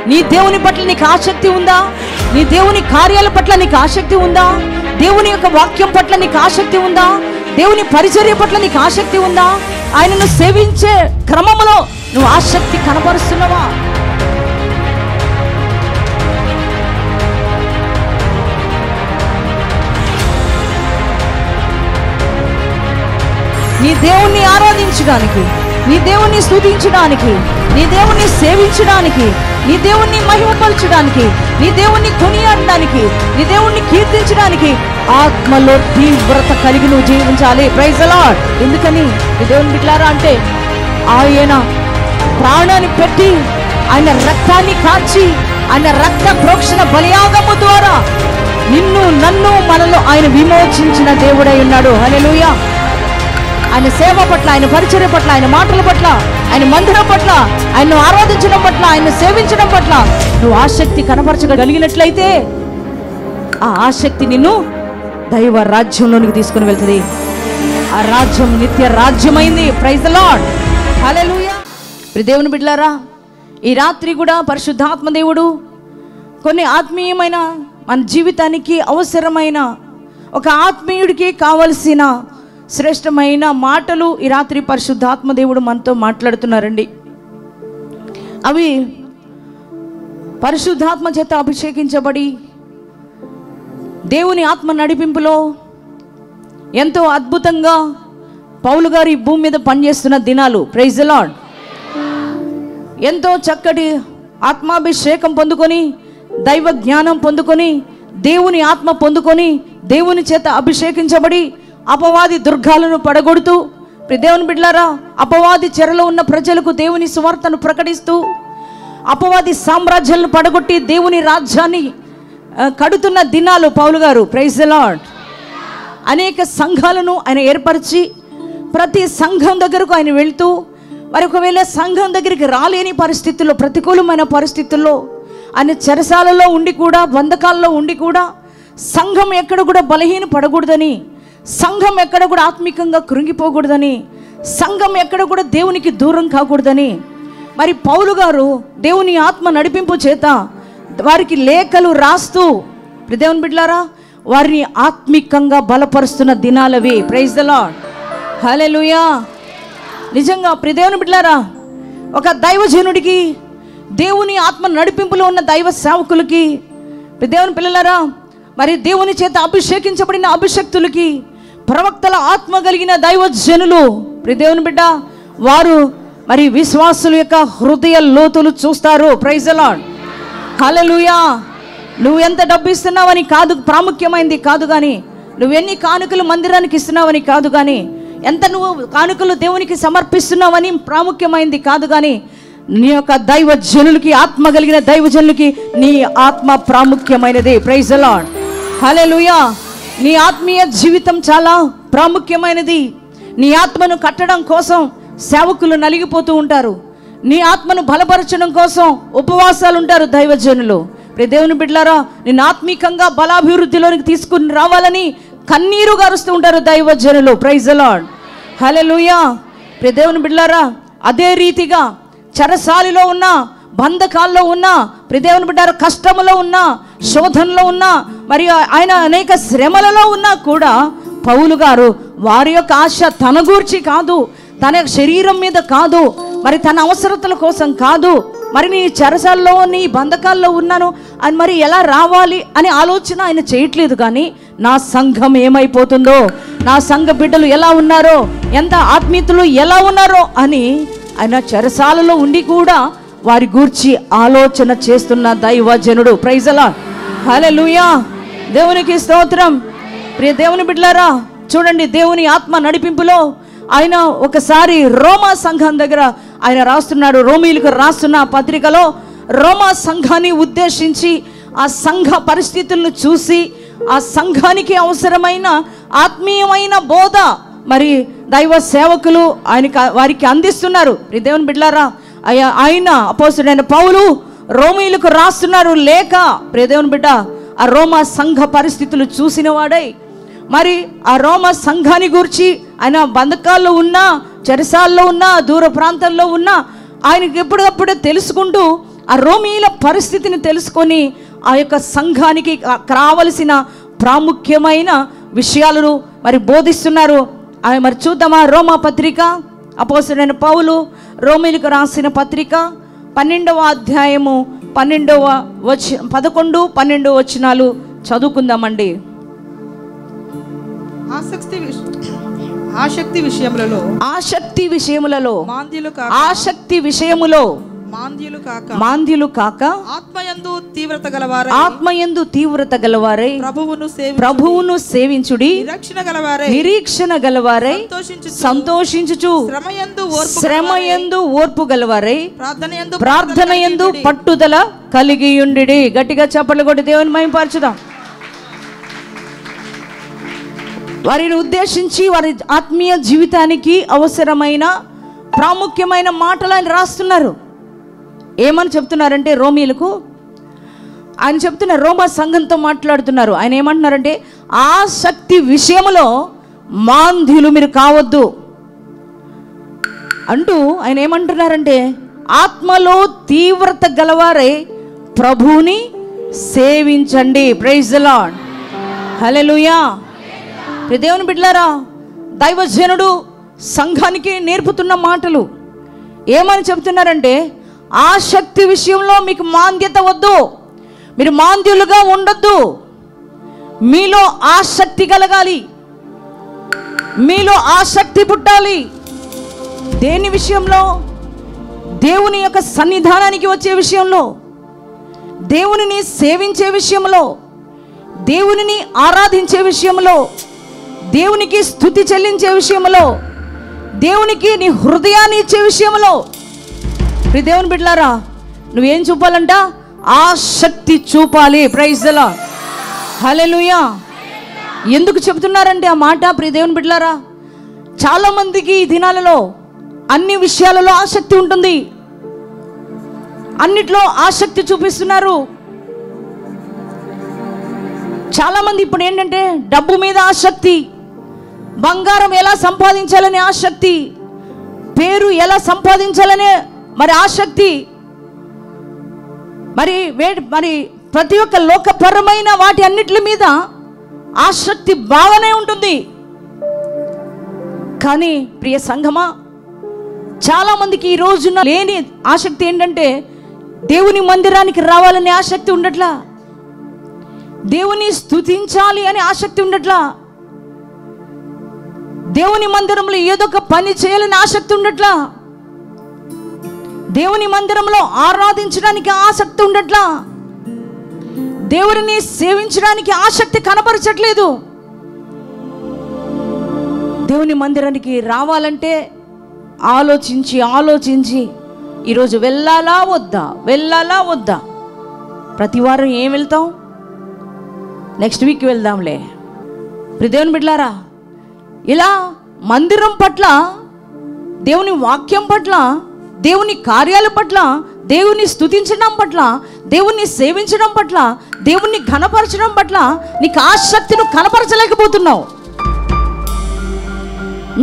నీ దేవుని పట్ల నీకు ఆసక్తి ఉందా? నీ దేవుని కార్యాల పట్ల నీకు ఆసక్తి ఉందా? దేవుని యొక్క వాక్యం పట్ల నీకు ఆసక్తి ఉందా? దేవుని పరిచర్య పట్ల నీకు ఆసక్తి ఉందా? ఆయనను సేవించే క్రమంలో నువ్వు ఆసక్తి కనపరుస్తున్నావా? నీ దేవుణ్ణి ఆరాధించడానికి, నీ దేవుణ్ణి స్తుతించడానికి, నీ దేవుణ్ణి సేవించడానికి, నీ దేవుణ్ణి మహిమపరచడానికి, నీ దేవుణ్ణి కొనియాడడానికి, నీ దేవుణ్ణి కీర్తించడానికి ఆత్మలో తీవ్రత కలిగి నువ్వు జీవించాలి. Praise the Lord. ఎందుకని నీ దేవుని బిడ్డలారా అంటే ఆయన ప్రాణాన్ని పెట్టి, ఆయన రక్తాన్ని కాచి, ఆయన రక్త ప్రోక్షణ బలియాగము ద్వారా నిన్ను నన్ను మనలో ఆయన విమోచించిన దేవుడై ఉన్నాడు. హల్లెలూయా. ఆయన సేవ పట్ల, ఆయన పరిచర్య పట్ల, ఆయన మాటల పట్ల, ఆయన మందిరం పట్ల, ఆయన్ను ఆరాధించడం పట్ల, ఆయన సేవించడం పట్ల నువ్వు ఆసక్తి కనపరచగలిగినట్లయితే ఆ ఆసక్తి నిన్ను దైవ రాజ్యంలోనికి తీసుకుని వెళ్తుంది. ఆ రాజ్యం నిత్య రాజ్యమైంది. Praise the Lord. హల్లెలూయా. దేవుని బిడ్డలారా, ఈ రాత్రి కూడా పరిశుద్ధాత్మ దేవుడు కొన్ని ఆత్మీయమైన మన జీవితానికి అవసరమైన ఒక ఆత్మీయుడికి కావలసిన శ్రేష్టమైన మాటలు ఈ రాత్రి పరిశుద్ధాత్మ దేవుడు మనతో మాట్లాడుతున్నారండి. అవి పరిశుద్ధాత్మ చేత అభిషేకించబడి దేవుని ఆత్మ నడిపింపులో ఎంతో అద్భుతంగా పౌలు గారు ఈ భూమి మీద పనిచేస్తున్న దినాలు. Praise the Lord. ఎంతో చక్కటి ఆత్మాభిషేకం పొందుకొని, దైవ జ్ఞానం పొందుకొని, దేవుని ఆత్మ పొందుకొని, దేవుని చేత అభిషేకించబడి అపవాది దుర్గాలను పడగొడుతూ, దేవుని బిడ్డలారా, అపవాది చెరలో ఉన్న ప్రజలకు దేవుని సువార్తను ప్రకటిస్తూ, అపవాది సామ్రాజ్యాలను పడగొట్టి దేవుని రాజ్యాన్ని కడుతున్న దినాలు పౌలు గారు. Praise the Lord. అనేక సంఘాలను ఆయన ఏర్పరిచి ప్రతి సంఘం దగ్గరకు ఆయన వెళ్తూ, మరి ఒకవేళ సంఘం దగ్గరికి రాలేని పరిస్థితుల్లో, ప్రతికూలమైన పరిస్థితుల్లో ఆయన చెరసాలలో ఉండి కూడా, బంధకాల్లో ఉండి కూడా సంఘం ఎక్కడ కూడా బలహీన పడకూడదని, సంఘం ఎక్కడ కూడా ఆత్మికంగా కృంగిపోకూడదని, సంఘం ఎక్కడ కూడా దేవునికి దూరం కాకూడదని మరి పౌలు గారు దేవుని ఆత్మ నడిపింపు చేత వారికి లేఖలు రాస్తూ, దేవుని బిడ్డలారా, వారిని ఆత్మికంగా బలపరుస్తున్న దినాలవి. Praise the Lord. హల్లెలూయా. నిజంగా దేవుని బిడ్డలారా, ఒక దైవజనుడికి, దేవుని ఆత్మ నడిపింపులో ఉన్న దైవ సేవకులకి, దేవుని పిల్లలారా, మరి దేవుని చేత అభిషేకించబడిన అభిషక్తులకి, ప్రవక్తల ఆత్మ కలిగిన దైవజనులు, దేవుని బిడ్డ, వారు మరి విశ్వాసుల యొక్క హృదయ లోతులు చూస్తారు. Praise the Lord. హల్లెలూయా. నువ్వు ఎంత డబ్బు ఇస్తున్నావని కాదు ప్రాముఖ్యమైంది కాదు, కానీ నువ్వెన్ని కానుకలు మందిరానికి ఇస్తున్నావని కాదు, కానీ ఎంత నువ్వు కానుకలు దేవునికి సమర్పిస్తున్నావని ప్రాముఖ్యమైంది కాదు, కానీ నీ యొక్క దైవజనులకి, ఆత్మ కలిగిన దైవజనులకి నీ ఆత్మ ప్రాముఖ్యమైనది. Praise the Lord. హల్లెలూయా. నీ ఆత్మీయ జీవితం చాలా ప్రాముఖ్యమైనది. నీ ఆత్మను కట్టడం కోసం సేవకులు నలిగిపోతూ ఉంటారు. నీ ఆత్మను బలపరచడం కోసం ఉపవాసాలు ఉంటారు దైవజనులు. దేవుని బిడ్డలారా, నిన్ను ఆత్మీకంగా బలాభివృద్ధిలోనికి తీసుకుని రావాలని కన్నీరు గారుస్తూ ఉంటారు దైవజనులు. Praise the Lord. హల్లెలూయా. దేవుని బిడ్డలారా, అదే రీతిగా చెరసాలిలో ఉన్న, బంధకాల్లో ఉన్న, దేవుని బిడ్డలారా, కష్టములో ఉన్న, శోధనలో ఉన్న, మరియు ఆయన అనేక శ్రమలలో ఉన్నా కూడా పౌలు గారు వారి యొక్క ఆశ తన గూర్చి కాదు, తన శరీరం మీద కాదు, మరి తన అవసరతల కోసం కాదు, మరి నీ చెరసాల్లో, నీ బంధకాల్లో ఉన్నాను అని మరి ఎలా రావాలి అనే ఆలోచన ఆయన చేయట్లేదు. కానీ నా సంఘం ఏమైపోతుందో, నా సంఘ బిడ్డలు ఎలా ఉన్నారో, ఎంత ఆత్మీయతలు ఎలా ఉన్నారో అని ఆయన చెరసాలలో ఉండి కూడా వారి గూర్చి ఆలోచన చేస్తున్న దైవజనుడు. Praise the Lord. హల్లెలూయా. దేవునికి స్తోత్రం. దేవుని బిడ్డలారా, చూడండి, దేవుని ఆత్మ నడిపింపులో ఆయన ఒకసారి రోమా సంఘం దగ్గర ఆయన రాస్తున్నాడు. రోమీలకు రాస్తున్న పత్రికలో రోమా సంఘాన్ని ఉద్దేశించి ఆ సంఘ పరిస్థితులను చూసి ఆ సంఘానికి అవసరమైన ఆత్మీయమైన బోధ మరి దైవ సేవకులు వారికి అందిస్తున్నారు. దేవుని బిడ్డలారా, ఆయన అపోస్తలుడైన పౌలు రోమీలకు రాస్తున్నారు లేఖ. దేవుని బిడ్డ, ఆ రోమా సంఘ పరిస్థితులు చూసిన వాడై మరి ఆ రోమా సంఘాన్ని గురించి ఆయన బంధకాల్లో ఉన్నా, చెరసాల్లో ఉన్నా, దూర ప్రాంతాల్లో ఉన్నా ఆయనకి ఎప్పటికప్పుడే తెలుసుకుంటూ ఆ రోమీల పరిస్థితిని తెలుసుకొని ఆ యొక్క సంఘానికి కావలసిన ప్రాముఖ్యమైన విషయాలను మరి బోధిస్తున్నారు. అవి మరి చూద్దామా? రోమా పత్రిక, అపోస్తలుడైన పౌలు రోమీలకు రాసిన పత్రిక 12వ అధ్యాయము 11, 12 వచనాలు చదువుకుందామండి. ఆసక్తి విషయములలో మాంద్యులు కాక ఆత్మయందు తీవ్రత గలవారై ప్రభువును సేవించుడి, నిరీక్షణ గలవారై సంతోషించుచు శ్రమయందు ఓర్పు గలవారై ప్రార్థనయందు పట్టుదల కలిగి ఉండిడి. గట్టిగా చప్పట్లు కొట్టి దేవుని మహిమపరచుదాం. వారిని ఉద్దేశించి వారి ఆత్మీయ జీవితానికి అవసరమైన ప్రాముఖ్యమైన మాటలు ఆయన రాస్తున్నారు. ఏమని చెప్తున్నారంటే రోమీలకు ఆయన చెప్తున్నారు, రోమా సంఘంతో మాట్లాడుతున్నారు. ఆయన ఏమంటున్నారంటే ఆసక్తి విషయంలో మాంద్యులు మీరు కావద్దు అంటూ ఆయన ఏమంటున్నారంటే ఆత్మలో తీవ్రత గలవారై ప్రభువుని సేవించండి. ప్రైజ్ ది లార్డ్, హల్లెలూయా. దేవుని బిడ్డలారా, దైవజనుడు సంఘానికి నేర్పుతున్న మాటలు ఏమని చెప్తున్నారంటే ఆసక్తి విషయంలో మీకు మాంద్యత వద్దు, మీరు మాంద్యులుగా ఉండొద్దు. మీలో ఆసక్తి కలగాలి, మీలో ఆసక్తి పుట్టాలి. దేని విషయంలో? దేవుని యొక్క సన్నిధానానికి వచ్చే విషయంలో, దేవునిని సేవించే విషయంలో, దేవునిని ఆరాధించే విషయంలో, దేవునికి స్తుతి చెల్లించే విషయంలో, దేవునికి నీ హృదయాన్ని ఇచ్చే విషయంలో. దేవుని బిడ్డలారా, నువ్వేం చూపాలంట? ఆసక్తి చూపాలి. ప్రైజ్ ది లార్డ్, హల్లెలూయా. ఎందుకు చెబుతున్నారంటే ఆ మాట? దేవుని బిడ్డలారా, చాలా మందికి ఈ దినాలలో అన్ని విషయాలలో ఆసక్తి ఉంటుంది, అన్నిట్లో ఆసక్తి చూపిస్తున్నారు. చాలా మంది ఇప్పుడు ఏంటంటే డబ్బు మీద ఆసక్తి, బంగారం ఎలా సంపాదించాలనే ఆసక్తి, పేరు ఎలా సంపాదించాలనే మరి ఆసక్తి, మరి ప్రతి ఒక్క లోకపరమైన వాటి అన్నిటి మీద ఆసక్తి బాగానే ఉంటుంది. కానీ ప్రియ సంఘమా, చాలా మందికి ఈ రోజున లేని ఆసక్తి ఏంటంటే దేవుని మందిరానికి రావాలనే ఆసక్తి ఉండట్లా, దేవుని స్తుతించాలి అనే ఆసక్తి ఉండట్లా, దేవుని మందిరంలో ఏదో ఒక పని చేయాలని ఆసక్తి ఉండట్లా, దేవుని మందిరంలో ఆరాధించడానికి ఆసక్తి ఉండట్లా, దేవుడిని సేవించడానికి ఆసక్తి కనపరచట్లేదు. దేవుని మందిరానికి రావాలంటే ఆలోచించి ఆలోచించి ఈరోజు వెళ్ళాలా వద్దా. ప్రతి వారం ఏం వెళ్తాం? నెక్స్ట్ వీక్ వెళ్దాంలే. దేవుని బిడ్డలారా, ఇలా మందిరం పట్ల, దేవుని వాక్యం పట్ల, దేవుని కార్యాల పట్ల, దేవుని స్తుతించడం పట్ల, దేవుణ్ణి సేవించడం పట్ల, దేవుణ్ణి ఘనపరచడం పట్ల నీకు ఆసక్తిని కనపరచలేకపోతున్నావు.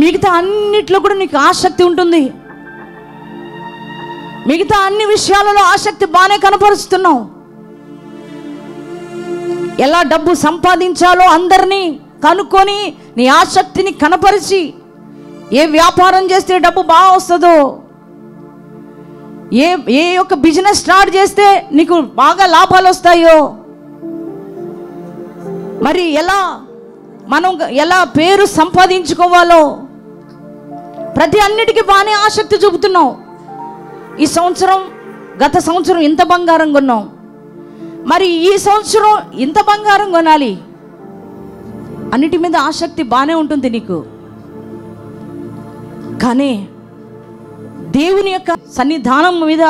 మిగతా అన్నిట్లో కూడా నీకు ఆసక్తి ఉంటుంది, మిగతా అన్ని విషయాలలో ఆసక్తి బాగానే కనపరుస్తున్నావు. ఎలా డబ్బు సంపాదించాలో అందరినీ కనుక్కొని నీ ఆసక్తిని కనపరిచి, ఏ వ్యాపారం చేస్తే డబ్బు బాగా వస్తుందో, ఏ యొక్క బిజినెస్ స్టార్ట్ చేస్తే నీకు బాగా లాభాలు వస్తాయో, మరి మనం ఎలా పేరు సంపాదించుకోవాలో ప్రతి అన్నిటికీ బాగానే ఆసక్తి చూపుతున్నావు. ఈ సంవత్సరం, గత సంవత్సరం ఇంత బంగారం కొన్నాం, మరి ఈ సంవత్సరం ఇంత బంగారం కొనాలి, అన్నిటి మీద ఆసక్తి బాగానే ఉంటుంది నీకు. కానీ దేవుని యొక్క సన్నిధానం మీద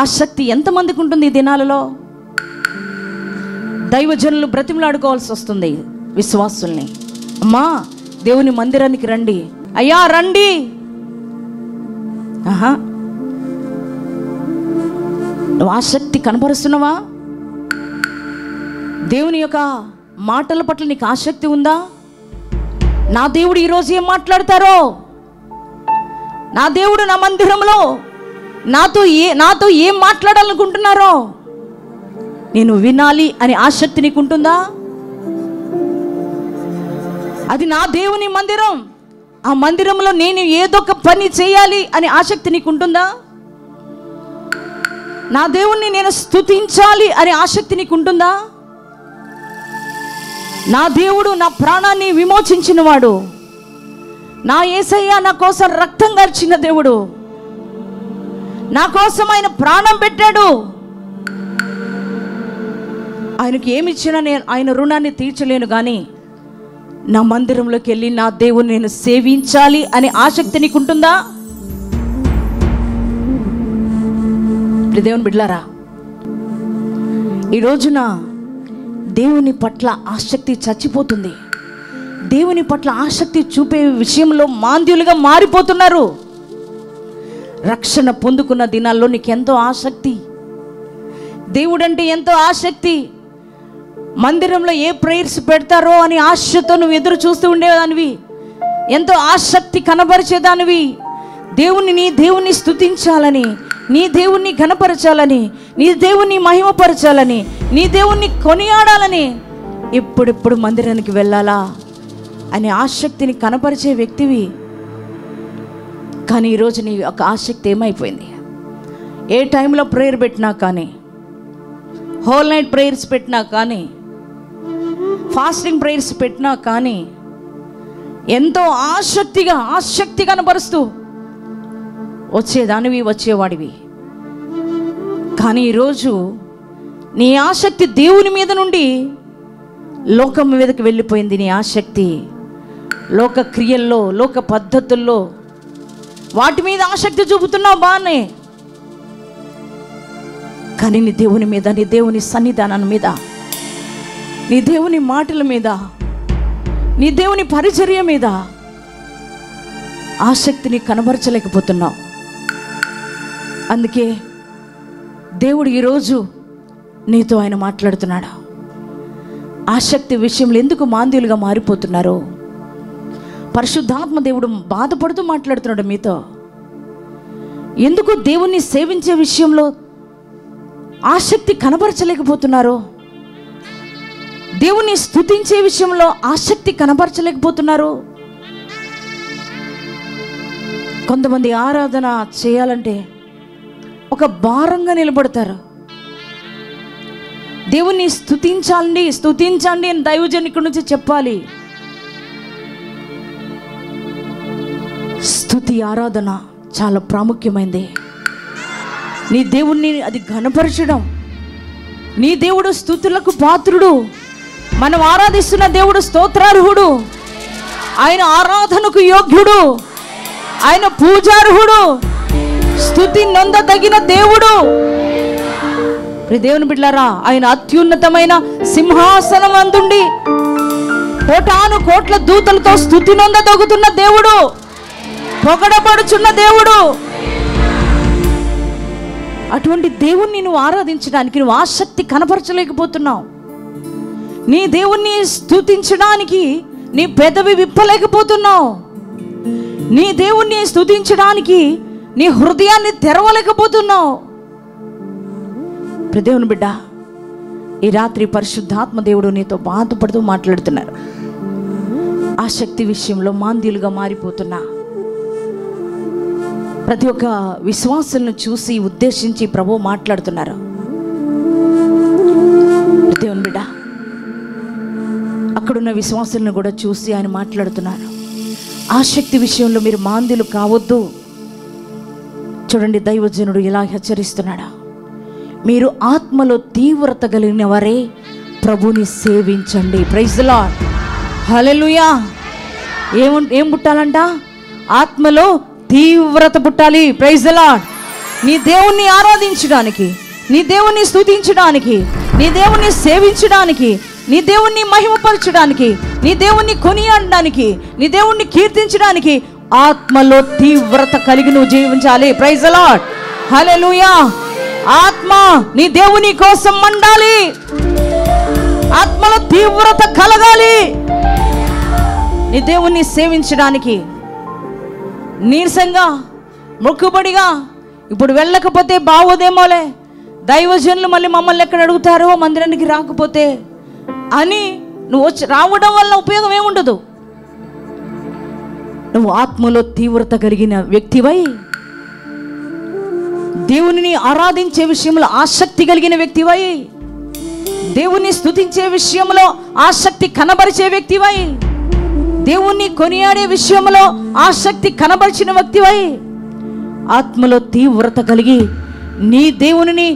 ఆసక్తి ఎంతమందికి ఉంటుంది ఈ దినాలలో? దైవజనులు బ్రతిమలాడుకోవాల్సి వస్తుంది విశ్వాసుల్ని. అమ్మా, దేవుని మందిరానికి రండి, అయ్యా రండి. నువ్వు ఆసక్తి కనపరుస్తున్నావా? దేవుని యొక్క మాటల పట్ల నీకు ఆసక్తి ఉందా? నా దేవుడు ఈరోజు ఏం మాట్లాడతారో, నా దేవుడు నా మందిరంలో నాతో ఏం మాట్లాడాలనుకుంటున్నారో నేను వినాలి అనే ఆసక్తి నీకు ఉంటుందా? అది నా దేవుని మందిరం, ఆ మందిరంలో నేను ఏదో ఒక పని చేయాలి అనే ఆసక్తి నీకు ఉంటుందా? నా దేవుణ్ణి నేను స్తుతించాలి అనే ఆసక్తి నీకు ఉంటుందా? నా దేవుడు నా ప్రాణాన్ని విమోచించిన వాడు, నా యేసయ్య నా కోసం రక్తం కార్చిన దేవుడు, నా కోసం ఆయన ప్రాణం పెట్టాడు. ఆయనకి ఏమిచ్చినా నేను ఆయన రుణాన్ని తీర్చలేను, కానీ నా మందిరంలోకి వెళ్ళి నా దేవుని నేను సేవించాలి అనే ఆసక్తి నీకు ఉంటుందా? దేవుని బిడ్డలారా, ఈ రోజున దేవుని పట్ల ఆసక్తి చచ్చిపోతుంది. దేవుని పట్ల ఆసక్తి చూపే విషయంలో మాంద్యులుగా మారిపోతున్నారు. రక్షణ పొందుకున్న దినాల్లో నీకెంతో ఆసక్తి, దేవుడంటే ఎంతో ఆసక్తి, మందిరంలో ఏ ప్రేయర్స్ పెడతారో అని ఆశతో నువ్వు ఎదురు చూస్తూ ఉండేదానివి, ఎంతో ఆసక్తి కనబరిచేదానివి. నీ దేవుణ్ణి స్తుతించాలని, నీ దేవుణ్ణి ఘనపరచాలని, నీ దేవుణ్ణి మహిమపరచాలని, నీ దేవుణ్ణి కొనియాడాలని, ఎప్పుడెప్పుడు మందిరానికి వెళ్ళాలా అనే ఆసక్తిని కనపరిచే వ్యక్తివి. కానీ ఈరోజు నీ ఒక ఆసక్తి ఏమైపోయింది? ఏ టైంలో ప్రేయర్ పెట్టినా కానీ, హోల్ నైట్ ప్రేయర్స్ పెట్టినా కానీ, ఫాస్టింగ్ ప్రేయర్స్ పెట్టినా కానీ ఎంతో ఆసక్తి కనపరుస్తూ వచ్చేవాడివి. కానీ ఈరోజు నీ ఆసక్తి దేవుని మీద నుండి లోకం మీదకి వెళ్ళిపోయింది. నీ ఆసక్తి లోక క్రియల్లో, లోక పద్ధతుల్లో, వాటి మీద ఆసక్తి చూపుతున్నావు బాగానే, కానీ నీ దేవుని మీద, నీ దేవుని సన్నిధానం మీద, నీ దేవుని మాటల మీద, నీ దేవుని పరిచర్య మీద ఆసక్తిని కనబరచలేకపోతున్నావు. అందుకే దేవుడు ఈరోజు నీతో ఆయన మాట్లాడుతున్నాడు. ఆసక్తి విషయంలో ఎందుకు మాంద్యులుగా మారిపోతున్నారు? పరిశుద్ధాత్మ దేవుడు బాధపడుతూ మాట్లాడుతున్నాడు మీతో. ఎందుకు దేవుణ్ణి సేవించే విషయంలో ఆసక్తి కనబరచలేకపోతున్నారు? దేవుణ్ణి స్తుతించే విషయంలో ఆసక్తి కనబరచలేకపోతున్నారు? కొంతమంది ఆరాధన చేయాలంటే ఒక భారంగా నిలబడతారు. దేవుణ్ణి స్తుతించండి అని దైవజనుడి నుంచి చెప్పాలి. స్తుతి ఆరాధన చాలా ప్రాముఖ్యమైంది. నీ దేవుణ్ణి అది ఘనపరచడం. నీ దేవుడు స్తుతులకు పాత్రుడు. మనం ఆరాధిస్తున్న దేవుడు స్తోత్రార్హుడు, ఆయన ఆరాధనకు యోగ్యుడు, ఆయన పూజార్హుడు, స్తుతి నొందదగిన దేవుడు. దేవుని బిడ్డలారా, ఆయన అత్యున్నతమైన సింహాసనం అందుండి కోటాను కోట్ల దూతలతో స్తుతి నొందదగుతున్న దేవుడు, పొగడబడుచున్న దేవుడు. అటువంటి దేవుణ్ణి నువ్వు ఆరాధించడానికి నువ్వు ఆసక్తి కనపరచలేకపోతున్నావు. నీ దేవుణ్ణి స్తుతించడానికి నీ పెదవి విప్పలేకపోతున్నావు. నీ దేవుణ్ణి స్తుతించడానికి నీ హృదయాన్ని తెరవలేకపోతున్నావు. దేవుని బిడ్డ, ఈ రాత్రి పరిశుద్ధాత్మ దేవుడు నీతో బాధపడుతూ మాట్లాడుతున్నారు. ఆసక్తి విషయంలో మాంద్యులుగా మారిపోతున్నా ప్రతి ఒక్క విశ్వాసులను చూసి ఉద్దేశించి ప్రభువు మాట్లాడుతున్నారు. దేవుని బిడ్డ, అక్కడున్న విశ్వాసులను కూడా చూసి ఆయన మాట్లాడుతున్నారు. ఆసక్తి విషయంలో మీరు మాంద్యులు కావద్దు. చూడండి, దైవజనుడు ఇలా హెచ్చరిస్తున్నాడు. మీరు ఆత్మలో తీవ్రత కలిగిన వారే ప్రభుని సేవించండి. Praise the Lord, hallelujah. ఏం పుట్టాలంట? ఆత్మలో తీవ్రత పుట్టాలి. Praise the Lord. నీ దేవుణ్ణి ఆరాధించడానికి, నీ దేవుణ్ణి స్తుతించడానికి, నీ దేవుణ్ణి సేవించడానికి, నీ దేవుణ్ణి మహిమపరచడానికి, నీ దేవుణ్ణి కొనియాడడానికి, నీ దేవుణ్ణి కీర్తించడానికి ఆత్మలో తీవ్రత కలిగి నువ్వు జీవించాలి. ప్రైజ్ ది లార్డ్, హల్లెలూయా. ఆత్మ నీ దేవుని కోసం మండాలి. ఆత్మలో తీవ్రత కలగాలి. నీ దేవుణ్ణి సేవించడానికి నీరసంగా, మొక్కుబడిగా ఇప్పుడు వెళ్ళకపోతే బాగోదేమోలే, దైవజనులు మళ్ళీ మమ్మల్ని ఎక్కడ అడుగుతారో మందిరానికి రాకపోతే అని నువ్వు వచ్చి రావడం వల్ల ఉపయోగం ఏముండదు. నువ్వు ఆత్మలో తీవ్రత కలిగిన వ్యక్తివై, దేవునిని ఆరాధించే విషయంలో ఆసక్తి కలిగిన వ్యక్తివై, దేవుణ్ణి స్తుతించే విషయంలో ఆసక్తి కనబరిచే వ్యక్తివై, దేవుణ్ణి కొనియాడే విషయంలో ఆసక్తి కనబరిచిన వ్యక్తివై, ఆత్మలో తీవ్రత కలిగి నీ దేవునిని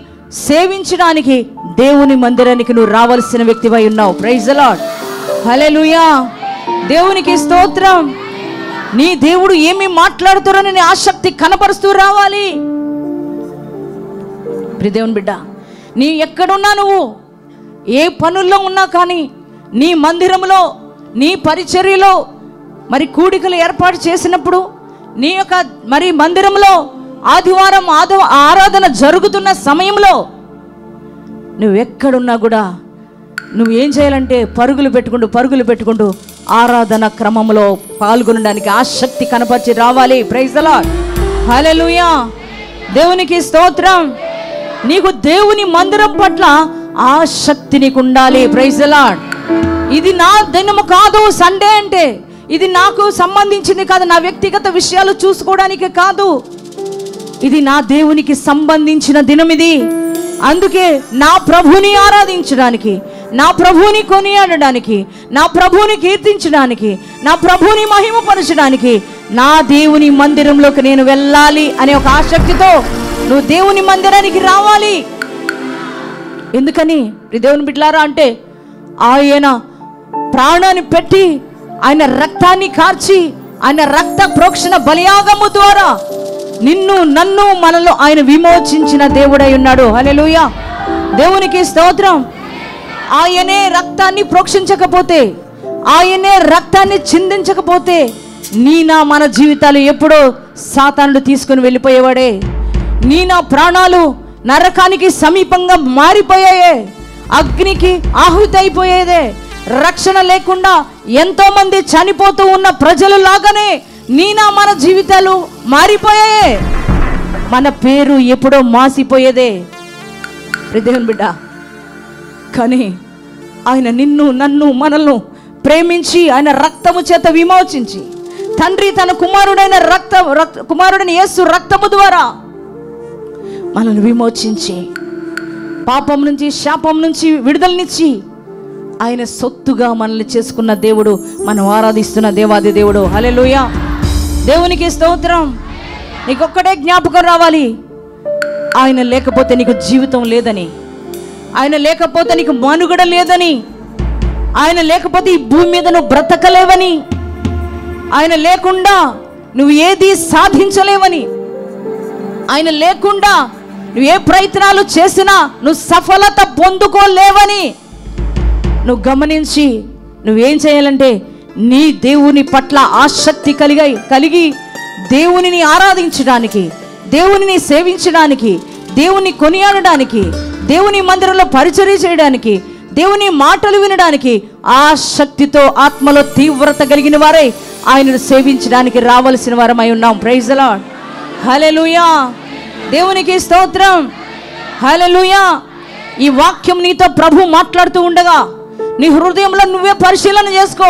సేవించడానికి దేవుని మందిరానికి నువ్వు రావాల్సిన వ్యక్తివై ఉన్నావు. ప్రైజ్ ది లార్డ్, హల్లెలూయా. దేవునికి స్తోత్రం. నీ దేవుడు ఏమి మాట్లాడుతారని ఆసక్తి కనపరుస్తూ రావాలి. దేవుని బిడ్డ, నీ ఎక్కడున్నా, నువ్వు ఏ పనుల్లో ఉన్నా కానీ, నీ మందిరంలో, నీ పరిచర్యలో మరి కూడికలు ఏర్పాటు చేసినప్పుడు, నీ యొక్క మరి మందిరంలో ఆదివారం ఆరాధన జరుగుతున్న సమయంలో నువ్వు ఎక్కడున్నా కూడా నువ్వు ఏం చేయాలంటే పరుగులు పెట్టుకుంటూ ఆరాధన క్రమంలో పాల్గొనడానికి ఆసక్తి కనపరిచి రావాలి. ప్రైజ్ ది లార్డ్, హల్లెలూయా. దేవునికి స్తోత్రం. నీకు దేవుని మందిరం పట్ల ఆసక్తి నీకు ఉండాలి. Praise the Lord. ఇది నా దినము కాదు, సండే అంటే ఇది నాకు సంబంధించింది కాదు, నా వ్యక్తిగత విషయాలు చూసుకోవడానికి కాదు, ఇది నా దేవునికి సంబంధించిన దినం ఇది. అందుకే నా ప్రభుని ఆరాధించడానికి, నా ప్రభుని కొనియాడడానికి, నా ప్రభుని కీర్తించడానికి, నా ప్రభుని మహిమపరచడానికి నా దేవుని మందిరంలోకి నేను వెళ్ళాలి అనే ఒక ఆసక్తితో నువ్వు దేవుని మందిరానికి రావాలి. ఎందుకని దేవుని బిడ్డలారా అంటే, ఆయన ప్రాణాన్ని పెట్టి, ఆయన రక్తాన్ని కార్చి, ఆయన రక్త ప్రోక్షణ బలియాగము ద్వారా నిన్ను నన్ను మనలో ఆయన విమోచించిన దేవుడై ఉన్నాడు. హల్లెలూయా. దేవునికి స్తోత్రం. ఆయనే రక్తాన్ని ప్రోక్షించకపోతే, ఆయనే రక్తాన్ని చిందించకపోతే మన జీవితాలు ఎప్పుడో సాతానుడు తీసుకుని వెళ్ళిపోయేవాడే. నా ప్రాణాలు నరకానికి సమీపంగా మారిపోయాయే, అగ్నికి ఆహుతి అయిపోయేదే. రక్షణ లేకుండా ఎంతో మంది చనిపోతూ ఉన్న ప్రజలు లాగానే మన జీవితాలు మారిపోయాయే. మన పేరు ఎప్పుడో మాసిపోయేదే. దేవుని బిడ్డ, కానీ ఆయన నిన్ను నన్ను మనల్ని ప్రేమించి, ఆయన రక్తము చేత విమోచించి, తండ్రి తన కుమారుడైన యేసు రక్తము ద్వారా మనల్ని విమోచించి, పాపం నుంచి శాపం నుంచి విడుదలనిచ్చి ఆయన సొత్తుగా మనల్ని చేసుకున్న దేవుడు, మనం ఆరాధిస్తున్న దేవాది దేవుడు. హల్లెలూయా. దేవునికి స్తోత్రం. నీకొక్కడే జ్ఞాపకం రావాలి, ఆయన లేకపోతే నీకు జీవితం లేదని, ఆయన లేకపోతే నీకు మనుగడ లేదని, ఆయన లేకపోతే ఈ భూమి మీద నువ్వు బ్రతకలేవని, ఆయన లేకుండా నువ్వు ఏది సాధించలేవని, ఆయన లేకుండా నువ్వు ఏ ప్రయత్నాలు చేసినా నువ్వు సఫలత పొందుకోలేవని నువ్వు గమనించి నువ్వేం చేయాలంటే, నీ దేవుని పట్ల ఆసక్తి కలిగి దేవునిని ఆరాధించడానికి, దేవునిని సేవించడానికి, దేవుని కొనియాడడానికి, దేవుని మందిరంలో పరిచర్య చేయడానికి, దేవుని మాటలు వినడానికి ఆసక్తితో ఆత్మలో తీవ్రత కలిగిన వారై ఆయనను సేవించడానికి రావాల్సిన వారమై ఉన్నాం. ప్రైజ్ ది లార్డ్, హల్లెలూయా. దేవునికి స్తోత్రం, హల్లెలూయా. ఈ వాక్యం నీతో ప్రభు మాట్లాడుతూ ఉండగా నీ హృదయంలో నువ్వే పరిశీలన చేసుకో.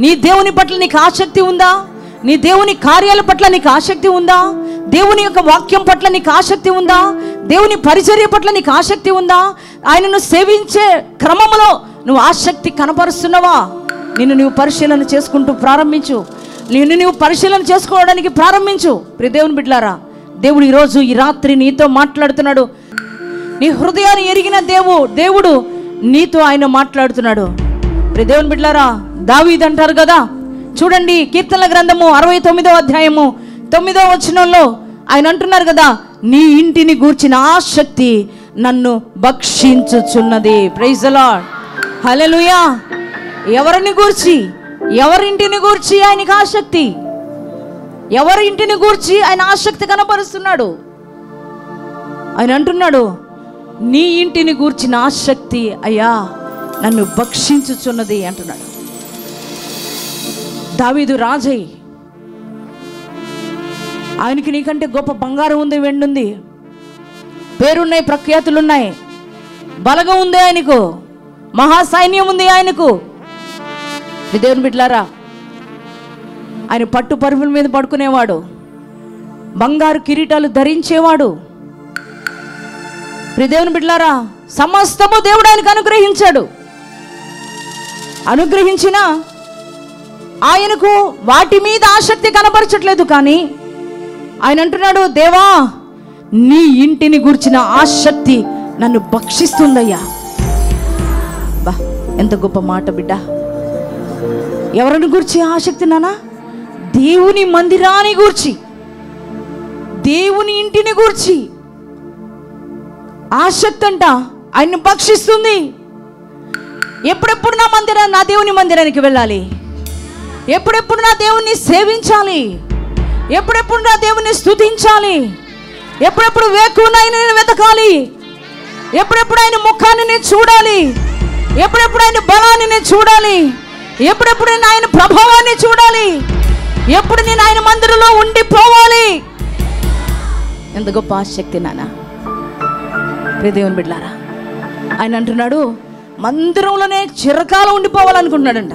నీ దేవుని పట్ల నీకు ఆసక్తి ఉందా? నీ దేవుని కార్యాల పట్ల నీకు ఆసక్తి ఉందా? దేవుని యొక్క వాక్యం పట్ల నీకు ఆసక్తి ఉందా? దేవుని పరిచర్య పట్ల నీకు ఆసక్తి ఉందా? ఆయనను సేవించే క్రమంలో నువ్వు ఆసక్తి కనపరుస్తున్నావా? నువ్వు పరిశీలన చేసుకుంటూ ప్రారంభించు. నువ్వు పరిశీలన చేసుకోవడానికి ప్రారంభించు. ప్రియ దేవుని బిడ్డలారా, దేవుడు ఈరోజు ఈ రాత్రి నీతో మాట్లాడుతున్నాడు. నీ హృదయాన్ని ఎరిగిన దేవుడు నీతో ఆయన మాట్లాడుతున్నాడు. ప్రియ దేవుని బిడ్డలారా, దావీదు అంటారు కదా, చూడండి కీర్తనల గ్రంథము 69వ అధ్యాయము 9వ వచనంలో ఆయన అంటున్నారు కదా, నీ ఇంటిని గూర్చిన ఆసక్తి నన్ను భక్షించుచున్నది. ప్రైజ్ ది లార్డ్, హల్లెలూయా. ఎవరింటిని గూర్చి ఆయనకి ఆసక్తి, ఎవరింటిని గూర్చి ఆయన ఆసక్తి కనపరుస్తున్నాడు. ఆయన అంటున్నాడు, నీ ఇంటిని గూర్చిన ఆసక్తి అయ్యా నన్ను భక్షించుచున్నది అంటున్నాడు. దావీదు రాజై ఆయనకి నీకంటే గొప్ప బంగారం ఉంది, వెండి ఉంది, పేరున్నాయి, ప్రఖ్యాతులున్నాయి, బలగం ఉంది, ఆయనకు మహాసైన్యం ఉంది ఆయనకు. దేవుని బిడ్డలారా, ఆయన పట్టు పరుపుల మీద పడుకునేవాడు, బంగారు కిరీటాలు ధరించేవాడు. దేవుని బిడ్డలారా, సమస్తము దేవుడు ఆయనకు అనుగ్రహించాడు. అనుగ్రహించిన ఆయనకు వాటి మీద ఆసక్తి కనపరచట్లేదు. కానీ ఆయన అంటున్నాడు, దేవా నీ ఇంటిని గూర్చిన ఆసక్తి నన్ను భక్షిస్తుందయ్యా. బా, ఎంత గొప్ప మాట బిడ్డ. ఎవరిని గూర్చి ఆసక్తి నానా? దేవుని మందిరాన్ని గూర్చి, దేవుని ఇంటిని గూర్చి ఆసక్తి అంట ఆయన్ని భక్షిస్తుంది. ఎప్పుడెప్పుడు నా దేవుని మందిరానికి వెళ్ళాలి, ఎప్పుడెప్పుడు నా దేవుణ్ణి సేవించాలి, ఎప్పుడెప్పుడు నా దేవుణ్ణి స్తుతించాలి, ఎప్పుడెప్పుడు వేకువనైనా నేను వెతకాలి, ఎప్పుడెప్పుడు ఆయన ముఖాన్ని నేను చూడాలి, ఎప్పుడెప్పుడు ఆయన బలాన్ని నేను చూడాలి, ఎప్పుడెప్పుడు నేను ఆయన ప్రభావాన్ని చూడాలి, ఎప్పుడు నేను ఆయన మందిరంలో ఉండిపోవాలి. ఎంత గొప్ప ఆసక్తి నాన్న. దేవుని బిడ్డలారా, ఆయన అంటున్నాడు మందిరంలోనే చిరకాలం ఉండిపోవాలనుకుంటున్నాడంట.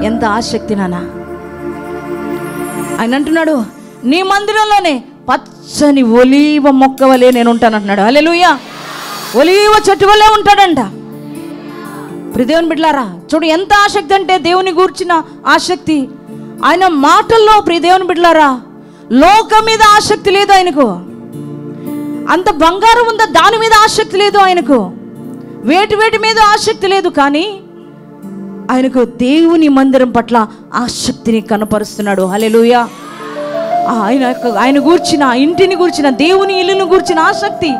ఎంత ఆసక్తి నాన్న. ఆయన అంటున్నాడు నీ మందిరంలోనే పచ్చని ఒలీవ మొక్క వలె నేను ఉంటాను అంటున్నాడు. హల్లెలూయా. ఒలీవ చెట్టు వలె ఉంటాడంట. దేవుని బిడ్డలారా, చూడు ఎంత ఆసక్తి అంటే దేవుని గూర్చిన ఆసక్తి. ఆయన మాటల్లో దేవుని బిడ్డలారా, లోకం మీద ఆసక్తి లేదు ఆయనకు. అంత బంగారం ఉందా, దాని మీద ఆసక్తి లేదు ఆయనకు. వేటి మీద ఆసక్తి లేదు. కానీ ఆయనకు దేవుని మందిరం పట్ల ఆసక్తిని కనపరుస్తున్నాడు. హల్లెలూయా. ఆయన గూర్చిన ఇంటిని గూర్చిన, దేవుని ఇల్లును గూర్చిన ఆసక్తి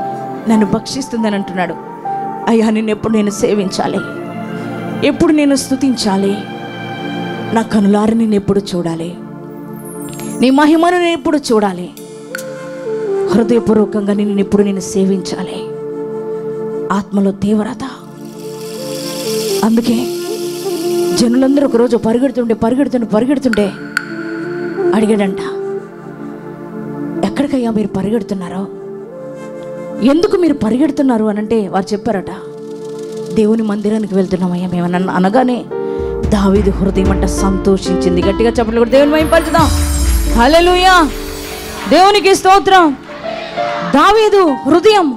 నన్ను భక్షిస్తుందని అంటున్నాడు. అయ్యా, ఎప్పుడు నేను సేవించాలి, ఎప్పుడు నేను స్తుతించాలి, నా కనులారా నేను ఎప్పుడు చూడాలి, నీ మహిమను నేను ఎప్పుడు చూడాలి, హృదయపూర్వకంగా నేను సేవించాలి. ఆత్మలో తీవ్రత. అందుకే జనులందరూ ఒకరోజు పరిగెడుతుంటే అడిగాడంట, ఎక్కడికయ్యా మీరు పరిగెడుతున్నారో, ఎందుకు మీరు పరిగెడుతున్నారు అని అంటే వారు చెప్పారట, దేవుని మందిరానికి వెళ్తున్నామయ్యా మేము అనగానే దావీదు హృదయం అంట సంతోషించింది. గట్టిగా చెప్పండి, కూడా దేవుని మహిమపరచుదాం. హల్లెలూయా. దేవునికి స్తోత్రం. దావీదు హృదయం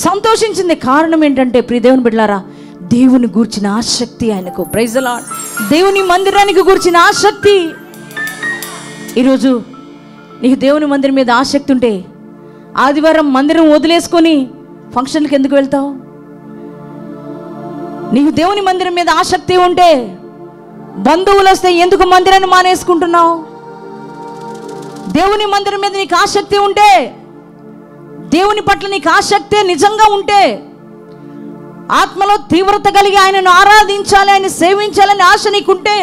సంతోషించింది. కారణం ఏంటంటే దేవుని బిడ్డలారా, దేవుని గూర్చిన ఆసక్తి ఆయనకు. Praise the Lord. దేవుని మందిరానికి గూర్చిన ఆసక్తి. ఈరోజు నీకు దేవుని మందిరం మీద ఆసక్తి ఉంటే ఆదివారం మందిరం వదిలేసుకొని ఫంక్షన్కి ఎందుకు వెళ్తావు? నీకు దేవుని మందిరం మీద ఆసక్తి ఉంటే బంధువులు వస్తే ఎందుకు మందిరాన్ని మానేసుకుంటున్నావు? దేవుని మందిరం మీద నీకు ఆసక్తి ఉంటే, దేవుని పట్ల నీకు ఆసక్తి నిజంగా ఉంటే, ఆత్మలో తీవ్రత కలిగి ఆయనను ఆరాధించాలి, ఆయన సేవించాలని ఆశ నీకుంటే,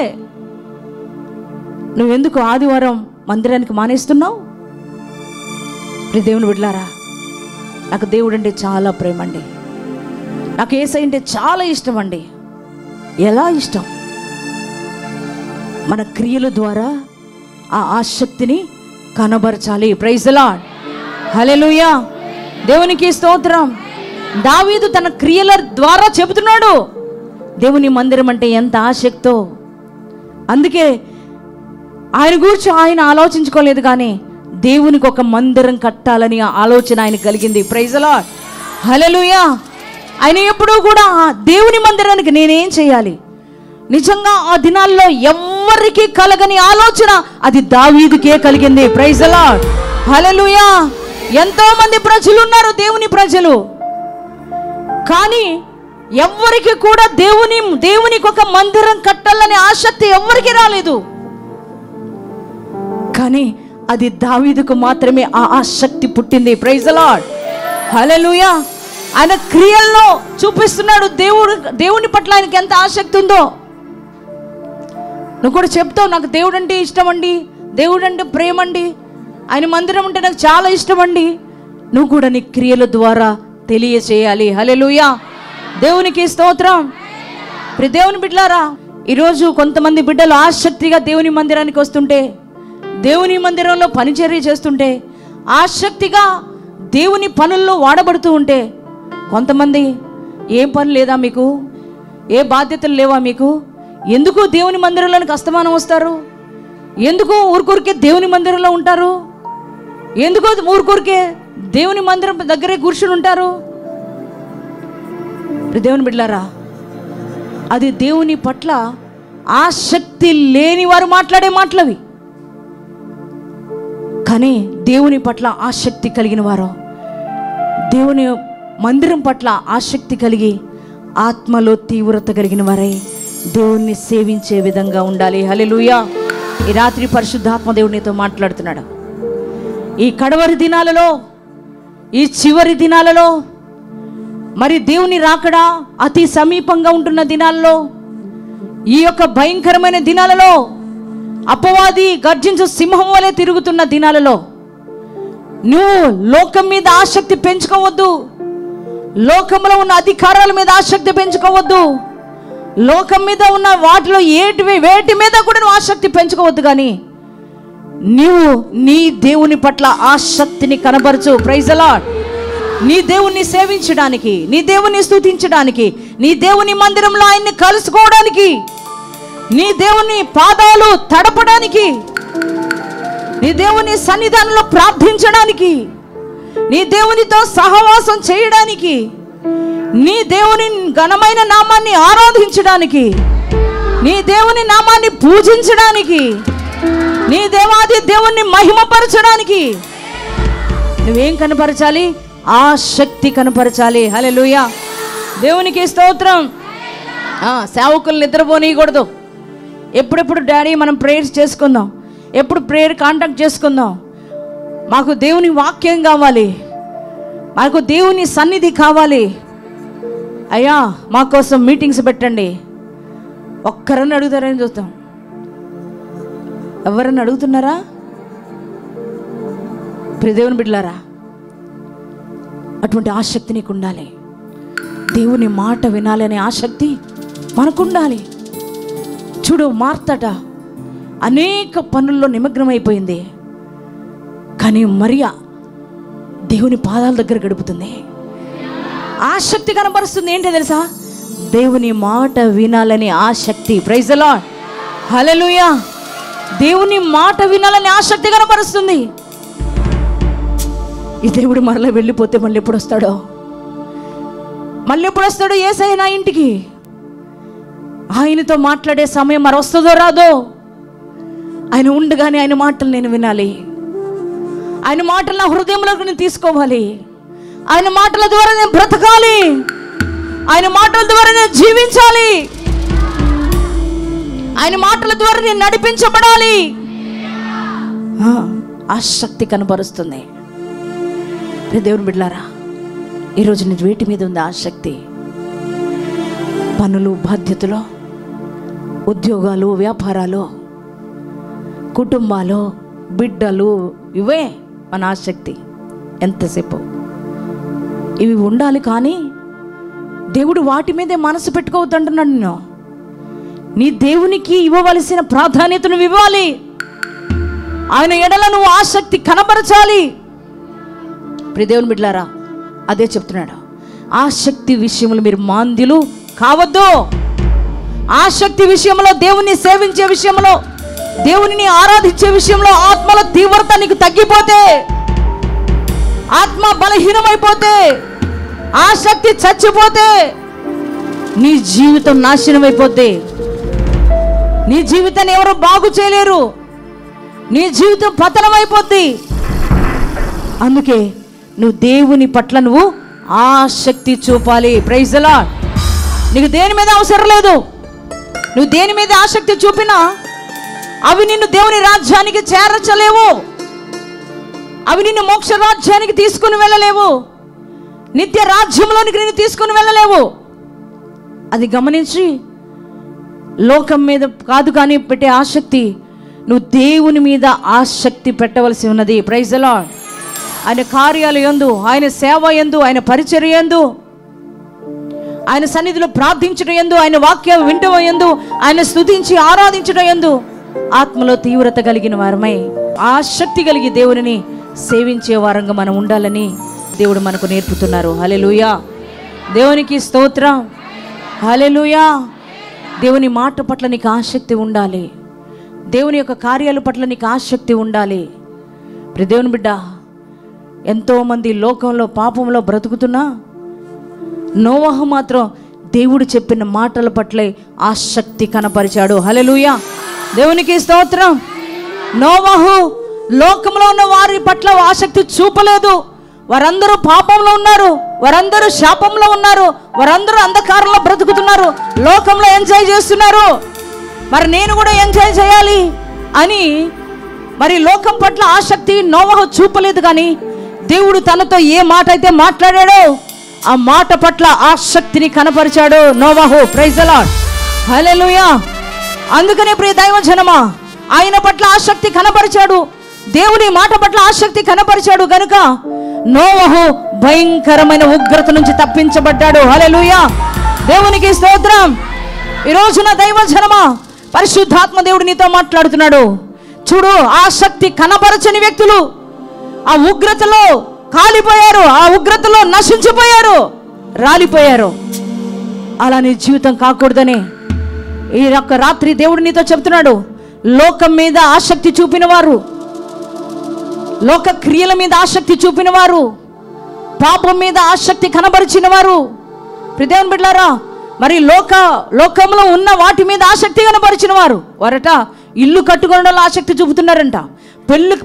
నువ్వెందుకు ఆదివారం మందిరానికి మానేస్తున్నావు? దేవుని బిడ్డలారా, నాకు దేవుడు అంటే చాలా ప్రేమ అండి. నాకు యేసయ్య అంటే చాలా ఇష్టం అండి. ఎలా ఇష్టం? మన క్రియల ద్వారా ఆ ఆసక్తిని కనబరచాలి. Praise the Lord. హల్లెలూయా. దేవునికి స్తోత్రం. దావీదు తన క్రియల ద్వారా చెబుతున్నాడు దేవుని మందిరం అంటే ఎంత ఆసక్తో. అందుకే ఆయన గురించి ఆయన ఆలోచించుకోలేదు, కానీ దేవునికి ఒక మందిరం కట్టాలని ఆలోచన ఆయన కలిగింది. Praise the Lord. హల్లెలూయా. ఆయన ఎప్పుడూ కూడా దేవుని మందిరానికి నేనేం చేయాలి, నిజంగా ఆ దినాల్లో ఎవ్వరికి కలగని ఆలోచన అది దావీదుకే కలిగింది. Praise the Lord. హల్లెలూయా. ఎంతో మంది ప్రజలు ఉన్నారు, దేవుని ప్రజలు, కానీ ఎవ్వరికి కూడా దేవునికి ఒక మందిరం కట్టాలని ఆసక్తి ఎవ్వరికి రాలేదు. కానీ అది దావీదుకు మాత్రమే ఆ ఆసక్తి పుట్టింది. Praise the Lord. హల్లెలూయా. ఆయన క్రియల్లో చూపిస్తున్నాడు దేవుని పట్ల ఆయనకి ఎంత ఆసక్తి ఉందో. నువ్వు కూడా చెప్తావు, నాకు దేవుడు అంటే ఇష్టం అండి, దేవుడు అంటే ప్రేమ అండి, ఆయన మందిరం అంటే నాకు చాలా ఇష్టం అండి. నువ్వు కూడా నీ క్రియల ద్వారా తెలియచేయాలి. హల్లెలూయా. దేవునికి స్తోత్రం. దేవుని బిడ్డలారా, ఈరోజు కొంతమంది బిడ్డలు ఆసక్తిగా దేవుని మందిరానికి వస్తుంటే దేవుని మందిరంలో పరిచర్య చేస్తుంటే, ఆసక్తిగా దేవుని పనుల్లో వాడబడుతూ ఉంటే, కొంతమంది ఏం పని లేదా మీకు, ఏ బాధ్యతలు లేవా మీకు, ఎందుకు దేవుని మందిరంలోనికి అస్తమానం వస్తారు, ఎందుకు ఊరికే దేవుని మందిరంలో ఉంటారు, ఎందుకు ఊరికే దేవుని మందిరం దగ్గరే కూర్చుని ఉంటారు? దేవుని బిడ్డలారా, అది దేవుని పట్ల ఆసక్తి లేని వారు మాట్లాడే మాటలవి. కానీ దేవుని పట్ల ఆసక్తి కలిగిన వారు, దేవుని మందిరం పట్ల ఆసక్తి కలిగి ఆత్మలో తీవ్రత కలిగిన వారై దేవుణ్ణి సేవించే విధంగా ఉండాలి. హల్లెలూయా. ఈ రాత్రి పరిశుద్ధాత్మ దేవునితో మాట్లాడుతున్నాడు. ఈ కడవరి దినాలలో, ఈ చివరి దినాలలో, మరి దేవుని రాకడ అతి సమీపంగా ఉంటున్న దినాలలో, ఈ యొక్క భయంకరమైన దినాలలో, అపవాది గర్జించు సింహం వలె తిరుగుతున్న దినాలలో నువ్వు లోకం మీద ఆసక్తి పెంచుకోవద్దు, లోకంలో ఉన్న అధికారాల మీద ఆసక్తి పెంచుకోవద్దు, లోకం మీద ఉన్న వాటిలో వేటి మీద కూడా నువ్వు ఆసక్తి పెంచుకోవద్దు. కానీ నీవు నీ దేవుని పట్ల ఆసక్తిని కనబరచు. Praise the Lord. నీ దేవుణ్ణి సేవించడానికి, నీ దేవుణ్ణి స్తుతించడానికి, నీ దేవుని మందిరంలో ఆయన్ని కలుసుకోవడానికి, నీ దేవుని పాదాలు తడపడానికి, నీ దేవుని సన్నిధానంలో ప్రార్థించడానికి, నీ దేవునితో సహవాసం చేయడానికి, నీ దేవుని ఘనమైన నామాన్ని ఆరాధించడానికి, నీ దేవుని నామాన్ని పూజించడానికి, నీ దేవాది దేవుణ్ణి మహిమపరచడానికి నువ్వేం కనపరచాలి? ఆసక్తి కనపరచాలి. హల్లెలూయా. దేవునికి స్తోత్రం. సేవకులు నిద్రపోనీయకూడదు. ఎప్పుడెప్పుడు డాడీ మనం ప్రేయర్స్ చేసుకుందాం, ఎప్పుడు ప్రేయర్ కాంటాక్ట్ చేసుకుందాం, మాకు దేవుని వాక్యం కావాలి, మాకు దేవుని సన్నిధి కావాలి, అయ్యా మా కోసం మీటింగ్స్ పెట్టండి. ఒక్కరని అడుగుతారని చూస్తాం. ఎవరన్నా అడుగుతున్నారా? దేవుని బిడ్డలారా, అటువంటి ఆసక్తి నీకు ఉండాలి. దేవుని మాట వినాలనే ఆసక్తి మనకుండాలి. చూడు, మార్తట అనేక పనుల్లో నిమగ్నమైపోయింది, కానీ మరియా దేవుని పాదాల దగ్గర గడుపుతుంది. ఆసక్తి కనబరుస్తుంది. ఏంటో తెలుసా? దేవుని మాట వినాలని ఆసక్తి. Praise the Lord. హల్లెలూయా. దేవుని మాట వినాలని ఆసక్తి కనబరుస్తుంది. ఈ దేవుడు మరలా వెళ్ళిపోతే మళ్ళీ ఎప్పుడు వస్తాడో, మళ్ళీ ఎప్పుడు వస్తాడో యేసయ్య నా ఇంటికి? ఆయనతో మాట్లాడే సమయం మరి వస్తుందో రాదో? ఆయన ఉండగానే ఆయన మాటలు నేను వినాలి, ఆయన మాటలు నా హృదయంలోకి నేను తీసుకోవాలి, ఆయన మాటల ద్వారా నేను బ్రతకాలి, ఆయన మాటల ద్వారా నేను జీవించాలి, ఆయన మాటల ద్వారా నేను నడిపించబడాలి. ఆసక్తి కనబరుస్తుంది. దేవుని బిడ్డలారా, ఈరోజు నీ వేటి మీద ఉంది ఆసక్తి? పనులు, బాధ్యతలు, ఉద్యోగాలు, వ్యాపారాలు, కుటుంబాలు, బిడ్డలు, ఇవే మన ఆసక్తి. ఎంతసేపు ఇవి ఉండాలి. కానీ దేవుడు వాటి మీదే మనసు పెట్టుకోవద్దంటున్నాడు. నేను నీ దేవునికి ఇవ్వవలసిన ప్రాధాన్యత నువ్వు ఇవ్వాలి. ఆయన ఎడల నువ్వు ఆసక్తి కనబరచాలి. దేవుని బిడ్డలారా, అదే చెప్తున్నాడు. ఆసక్తి విషయంలో మీరు మాంద్యులు కావద్దు. ఆసక్తి విషయంలో, దేవుని సేవించే విషయంలో, దేవునిని ఆరాధించే విషయంలో ఆత్మల తీవ్రత నీకు తగ్గిపోతే, ఆత్మ బలహీనమైపోతే, ఆసక్తి చచ్చిపోతే నీ జీవితం నాశనం అయిపోతే, నీ జీవితాన్ని ఎవరు బాగు చేయలేరు, నీ జీవితం పతనమైపోద్ది. అందుకే నువ్వు దేవుని పట్ల నువ్వు ఆసక్తి చూపాలి. Praise the Lord. నీకు దేని మీద అవసరం లేదు. నువ్వు దేని మీద ఆసక్తి చూపినా అవి నిన్ను దేవుని రాజ్యానికి చేర్చలేవు, అవి నిన్ను మోక్ష రాజ్యానికి తీసుకుని వెళ్ళలేవు, నిత్య రాజ్యంలోనికి నిన్ను తీసుకుని వెళ్ళలేవు. అది గమనించి లోకం మీద కాదు కానీ పెట్టే ఆసక్తి, నువ్వు దేవుని మీద ఆసక్తి పెట్టవలసి ఉన్నది. Praise the Lord. ఆయన కార్యాలు యందు, ఆయన సేవ యందు, ఆయన పరిచర్య యందు, ఆయన సన్నిధిలో ప్రార్థించడం యందు, ఆయన వాక్యం వినడం యందు, ఆయన స్తుతించి ఆరాధించడం యందు ఆత్మలో తీవ్రత కలిగిన వారమై ఆసక్తి కలిగి దేవునిని సేవించే వారంగా మనం ఉండాలని దేవుడు మనకు నేర్పుతున్నారు. హల్లెలూయా, దేవునికి స్తోత్రం. హల్లెలూయా. దేవుని మాట పట్ల నీకు ఆసక్తి ఉండాలి. దేవుని యొక్క కార్యాల పట్ల నీకు ఆసక్తి ఉండాలి. ప్రియ దేవుని బిడ్డ, ఎంతోమంది లోకంలో పాపంలో బ్రతుకుతున్నా నోవహు మాత్రం దేవుడు చెప్పిన మాటల పట్లే ఆసక్తి కనపరిచాడు. హల్లెలూయా, దేవునికి స్తోత్రం. నోవహు లోకంలో ఉన్న వారి పట్ల ఆసక్తి చూపలేదు. వారందరూ పాపంలో ఉన్నారు, వారందరూ శాపంలో ఉన్నారు, వారందరూ అంధకారంలో బ్రతుకుతున్నారు, లోకంలో ఎంజాయ్ చేస్తున్నారు. మరి నేను కూడా ఎంజాయ్ చేయాలి అని మరి లోకం పట్ల ఆసక్తి నోవహు చూపలేదు. కానీ దేవుడు తనతో ఏ మాట అయితే మాట్లాడాడో ఆ మాట పట్ల ఆసక్తిని కనపరిచాడు నోవహు. Praise the Lord. హల్లెలూయా. అందుకనే ప్రియ దైవజనమా, ఆయన పట్ల ఆసక్తి కనపరిచాడు, దేవుని మాట పట్ల ఆసక్తి కనపరిచాడు గనుక నోవహు భయంకరమైన ఉగ్రత నుంచి తప్పించబడ్డాడు. హల్లెలూయా, దేవునికి స్తోత్రం. ఈ రోజున దైవజనమా, పరిశుద్ధాత్మ దేవుడు నీతో మాట్లాడుతున్నాడు. చూడు, ఆసక్తి కనపరచని వ్యక్తులు ఆ ఉగ్రతలో కాలిపోయారు, ఆ ఉగ్రతలో నశించిపోయారు, రాలిపోయారు. అలా నీ జీవితం కాకూడదని ఈ యొక్క రాత్రి దేవుడు నీతో చెప్తున్నాడు. లోకం మీద ఆసక్తి చూపిన వారు, లోక క్రియల మీద ఆసక్తి చూపిన వారు, పాపం మీద ఆసక్తి కనబరిచిన వారు, ప్రియదేవుని బిడ్డలారా, మరి లోకంలో ఉన్న వాటి మీద ఆసక్తి కనబరిచిన వారు వారట ఇల్లు కట్టుకోవడంలో ఆసక్తి చూపుతున్నారంట,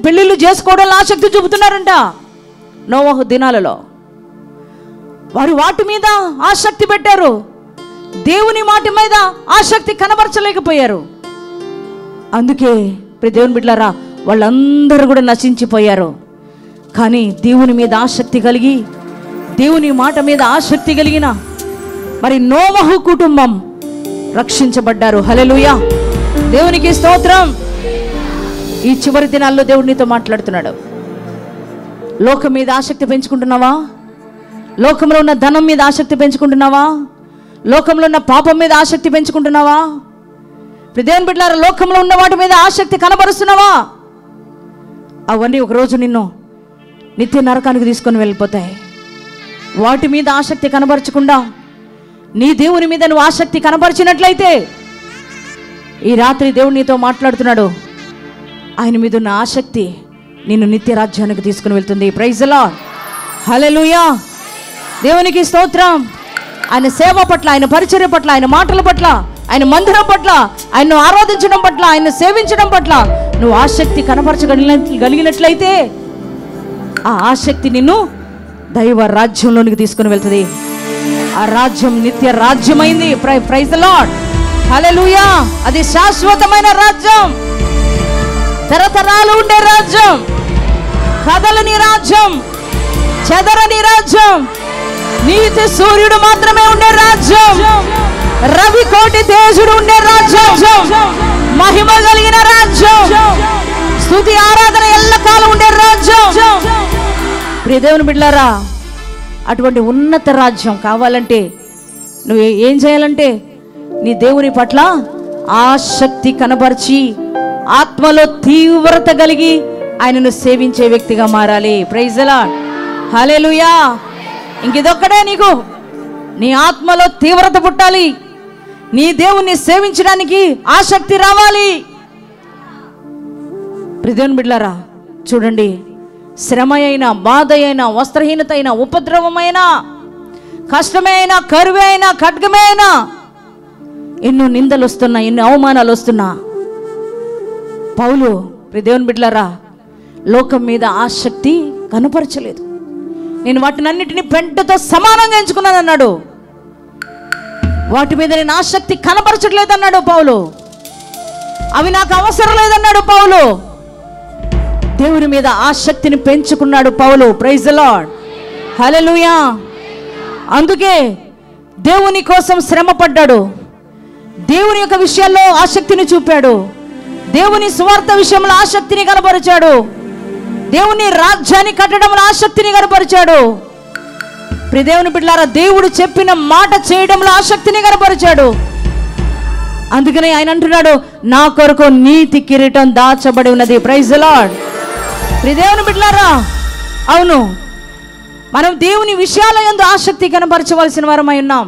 పెళ్ళిళ్ళు చేసుకోవడంలో ఆసక్తి చూపుతున్నారంట. నోవహు దినాలలో వారు వాటి మీద ఆసక్తి పెట్టారు, దేవుని మాట మీద ఆసక్తి కనబరచలేకపోయారు. అందుకే దేవుని బిడ్డలారా, వాళ్ళందరూ కూడా నశించిపోయారు. కానీ దేవుని మీద ఆసక్తి కలిగి, దేవుని మాట మీద ఆసక్తి కలిగిన మరి నోవహు కుటుంబం రక్షించబడ్డారు. హల్లెలూయా, దేవునికి స్తోత్రం. ఈ చివరి దినాల్లో దేవుడు నీతో మాట్లాడుతున్నాడు. లోకం మీద ఆసక్తి పెంచుకుంటున్నావా? లోకంలో ఉన్న ధనం మీద ఆసక్తి పెంచుకుంటున్నావా? లోకంలో ఉన్న పాపం మీద ఆసక్తి పెంచుకుంటున్నావా? దేవుని బిడ్డలారా, లోకంలో ఉన్న వాటి మీద ఆసక్తి కనబరుస్తున్నావా? అవన్నీ ఒకరోజు నిన్ను నిత్య నరకానికి తీసుకొని వెళ్ళిపోతాయి. వాటి మీద ఆసక్తి కనబరచకుండా నీ దేవుని మీద నువ్వు ఆసక్తి కనబరిచినట్లయితే ఈ రాత్రి దేవుడు నీతో మాట్లాడుతున్నాడు. ఆయన మీద ఉన్న ఆసక్తి నిన్ను నిత్య రాజ్యానికి తీసుకుని వెళ్తుంది. Praise the Lord. హల్లెలూయా, దేవునికి స్తోత్రం. ఆయన సేవ పట్ల, ఆయన పరిచర్య పట్ల, ఆయన మాటల పట్ల, ఆయన మందిరం పట్ల, ఆయన్ను ఆరాధించడం పట్ల, ఆయన్ను సేవించడం పట్ల నువ్వు ఆసక్తి కనపరచగలిగినట్లయితే ఆ ఆసక్తి నిన్ను దైవ రాజ్యంలోనికి తీసుకుని వెళ్తుంది. ఆ రాజ్యం నిత్య రాజ్యమైంది. Praise the Lord. హల్లెలూయా. అది శాశ్వతమైన రాజ్యం, తరతరాలు ఉండే రాజ్యం, కదలని రాజ్యం, చెదరని రాజ్యం, నీతి సూర్యుడు మాత్రమే ఉండే రాజ్యం, రవి కోటి తేజుడు ఉండే రాజ్యం, మహిమ కలిగిన రాజ్యం, స్తుతి ఆరాధన ఎల్లకాలం ఉండే రాజ్యం. ప్రియ దేవుని బిడ్డలారా, అటువంటి ఉన్నత రాజ్యం కావాలంటే నువ్వు ఏం చేయాలంటే నీ దేవుని పట్ల ఆసక్తి కనబరిచి ఆత్మలో తీవ్రత కలిగి ఆయనను సేవించే వ్యక్తిగా మారాలి. Praise the Lord. హల్లెలూయా. ఇంకిదొక్కడే నీకు నీ ఆత్మలో తీవ్రత పుట్టాలి, నీ దేవుణ్ణి సేవించడానికి ఆసక్తి రావాలి. ప్రియదేవుని బిడ్డలారా, చూడండి, శ్రమ అయినా, బాధ అయినా, వస్త్రహీనత అయినా, ఉపద్రవమైనా, కష్టమైన, కరువే అయినా, ఖడ్గమే అయినా, ఎన్నో నిందలు వస్తున్నా, ఎన్నో అవమానాలు వస్తున్నా, పౌలు ప్రియదేవుని బిడ్డలారా లోకం మీద ఆసక్తి కనపరచలేదు. నేను వాటినన్నిటిని పెంటతో సమానంగా ఎంచుకున్నాను అన్నాడు. వాటి మీద నేను ఆసక్తి కనపరచట్లేదు అన్నాడు పౌలు. అవి నాకు అవసరం లేదన్నాడు పౌలు. దేవుని మీద ఆసక్తిని పెంచుకున్నాడు పౌలు. Praise the Lord. హల్లెలూయా. అందుకే దేవుని కోసం శ్రమ పడ్డాడు, దేవుని యొక్క విషయాల్లో ఆసక్తిని చూపాడు, దేవుని సువార్త విషయంలో ఆసక్తిని కనపరిచాడు, దేవుని రాజ్యాన్ని కట్టడంలో ఆసక్తిని కనపరిచాడు. ప్రియ దేవుని బిడ్డలారా, దేవుడు చెప్పిన మాట చేయడంలో ఆసక్తిని కనపరిచాడు. అందుకనే ఆయన అంటున్నాడు, నా కొరకు నీతి కిరీటం దాచబడి ఉన్నది. Praise the Lord. దేవుని బిడ్డలారా, అవును, మనం దేవుని విషయాల యందు ఆసక్తి కనపరచవలసిన వారమై ఉన్నాం.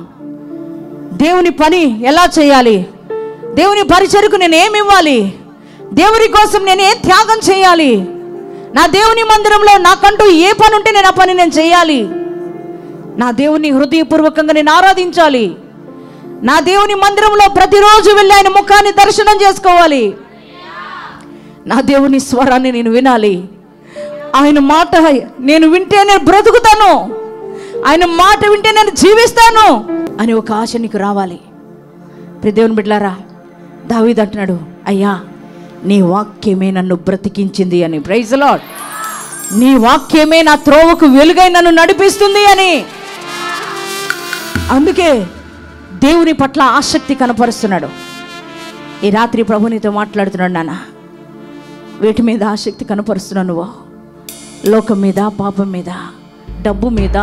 దేవుని పని ఎలా చేయాలి, దేవుని పరిచర్యకు నేను ఏమి ఇవ్వాలి, దేవుని కోసం నేను ఏ త్యాగం చేయాలి, నా దేవుని మందిరంలో నాకంటూ ఏ పని ఉంటే నేను ఆ పని నేను చేయాలి, నా దేవుని హృదయపూర్వకంగా నేను ఆరాధించాలి, నా దేవుని మందిరంలో ప్రతిరోజు వెళ్ళి ఆయన ముఖాన్ని దర్శనం చేసుకోవాలి, నా దేవుని స్వరాన్ని నేను వినాలి, ఆయన మాట నేను వింటే నేను బ్రతుకుతాను, ఆయన మాట వింటే నేను జీవిస్తాను అని ఒక ఆశ నీకు రావాలి. దేవుని బిడ్డలారా, దావీదు అంటున్నాడు, అయ్యా నీ వాక్యమే నన్ను బ్రతికించింది అని. Praise the Lord. నీ వాక్యమే నా త్రోవకు వెలుగై నన్ను నడిపిస్తుంది అని. అందుకే దేవుని పట్ల ఆసక్తి కనపరుస్తున్నాడు. ఈ రాత్రి ప్రభు నీతో మాట్లాడుతున్నాడు, నాన్న వీటి మీద ఆసక్తి కనపరుస్తున్నావు నువ్వు. లోకం మీద, పాపం మీద, డబ్బు మీద,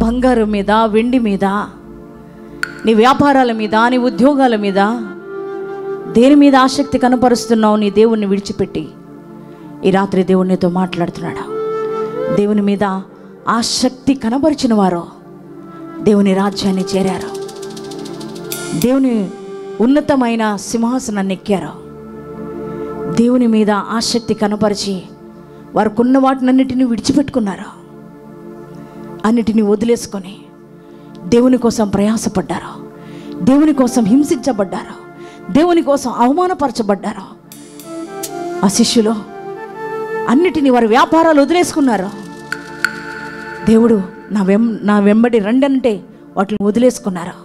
బంగారం మీద, వెండి మీద, నీ వ్యాపారాల మీద, నీ ఉద్యోగాల మీద, దేని మీద ఆసక్తి కనపరుస్తున్నావు నీ దేవుణ్ణి విడిచిపెట్టి? ఈ రాత్రి దేవునితో మాట్లాడుతున్నాడు. దేవుని మీద ఆసక్తి కనపరిచిన వారు దేవుని రాజ్యాన్ని చేరారు, దేవుని ఉన్నతమైన సింహాసనాన్ని ఎక్కారు. దేవుని మీద ఆసక్తి కనపరిచి వారికున్న వాటినన్నిటిని విడిచిపెట్టుకున్నారు, అన్నిటినీ వదిలేసుకొని దేవుని కోసం ప్రయాసపడ్డారు, దేవుని కోసం హింసించబడ్డారు, దేవుని కోసం అవమానపరచబడ్డారు. ఆ శిష్యులు అన్నిటినీ వారి వ్యాపారాలు వదిలేసుకున్నారు. దేవుడు నా వెంబడి రండి అంటే వాటిని వదిలేసుకున్నారు,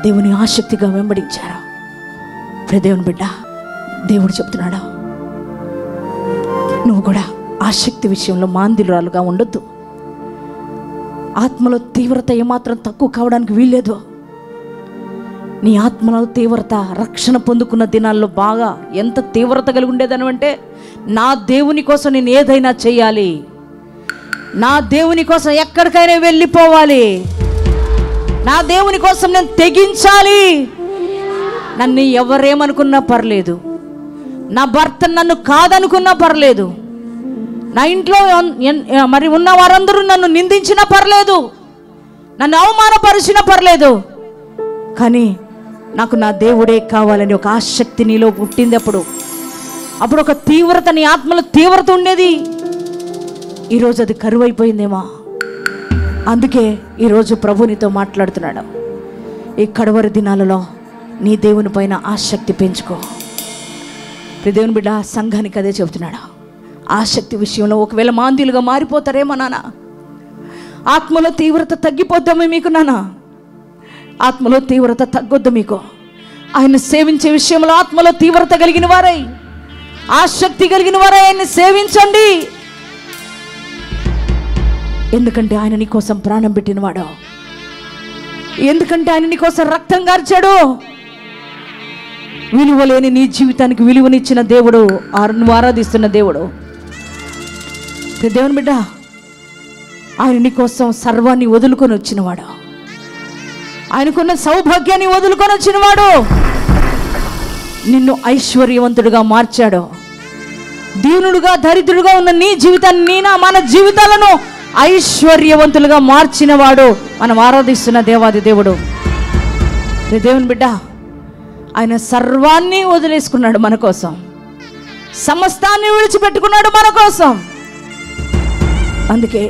దేవుని ఆసక్తిగా వెంబడించారు. దేవుని బిడ్డ, దేవుడు చెప్తున్నాడు, నువ్వు కూడా ఆసక్తి విషయంలో మాందిరాలుగా ఉండొద్దు. ఆత్మలో తీవ్రత ఏమాత్రం తక్కువ కావడానికి వీల్లేదు. నీ ఆత్మలో తీవ్రత రక్షణ పొందుకున్న దినాల్లో బాగా ఎంత తీవ్రత కలిగి ఉండేదని అంటే, నా దేవుని కోసం నేను ఏదైనా చేయాలి, నా దేవుని కోసం ఎక్కడికైనా వెళ్ళిపోవాలి, నా దేవుని కోసం నేను తెగించాలి. నన్ను ఎవరేమనుకున్నా పర్లేదు, నా భర్త నన్ను కాదనుకున్నా పర్లేదు, నా ఇంట్లో మరి ఉన్న వారందరూ నన్ను నిందించినా పర్లేదు, నన్ను అవమానపరిచినా పర్లేదు, కానీ నాకు నా దేవుడే కావాలని ఒక ఆసక్తి నీలో పుట్టింది. అప్పుడు ఒక తీవ్రత, నీ ఆత్మలో తీవ్రత ఉండేది. ఈరోజు అది కరువైపోయిందేమో. అందుకే ఈరోజు ప్రభు నీతో మాట్లాడుతున్నాడు. ఈ కడవరి దినాలలో నీ దేవుని పైన ఆసక్తి పెంచుకో. దేవుని బిడ్డ, సంఘానికి అదే చెబుతున్నాడు. ఆసక్తి విషయంలో ఒకవేళ మాంద్యులుగా మారిపోతారేమో నాన్న, ఆత్మలో తీవ్రత తగ్గిపోద్దామే మీకు నాన్న, ఆత్మలో తీవ్రత తగ్గొద్దు మీకు. ఆయన సేవించే విషయంలో ఆత్మలో తీవ్రత కలిగిన వారై, ఆసక్తి కలిగిన వారై ఆయన్ని సేవించండి. ఎందుకంటే ఆయన నీ కోసం ప్రాణం పెట్టినవాడు, ఎందుకంటే ఆయన నీ కోసం రక్తం గార్చాడు. విలువలేని నీ జీవితానికి విలువనిచ్చిన దేవుడు, నువ్వు ఆరాధిస్తున్న దేవుడు. దేవుని బిడ్డ, ఆయన నీ కోసం సర్వాన్ని వదులుకొని వచ్చినవాడు, ఆయనకున్న సౌభాగ్యాన్ని వదులుకొని వచ్చినవాడు, నిన్ను ఐశ్వర్యవంతుడిగా మార్చాడు. దీనుడుగా దరిద్రుడుగా ఉన్న నీ జీవితాన్ని, మన జీవితాలను ఐశ్వర్యవంతులుగా మార్చినవాడు మనం ఆరాధిస్తున్న దేవాది దేవుడు. దేవుని బిడ్డ, ఆయన సర్వాన్ని వదిలేసుకున్నాడు మన కోసం, సమస్తాన్ని విడిచిపెట్టుకున్నాడు మన కోసం. అందుకే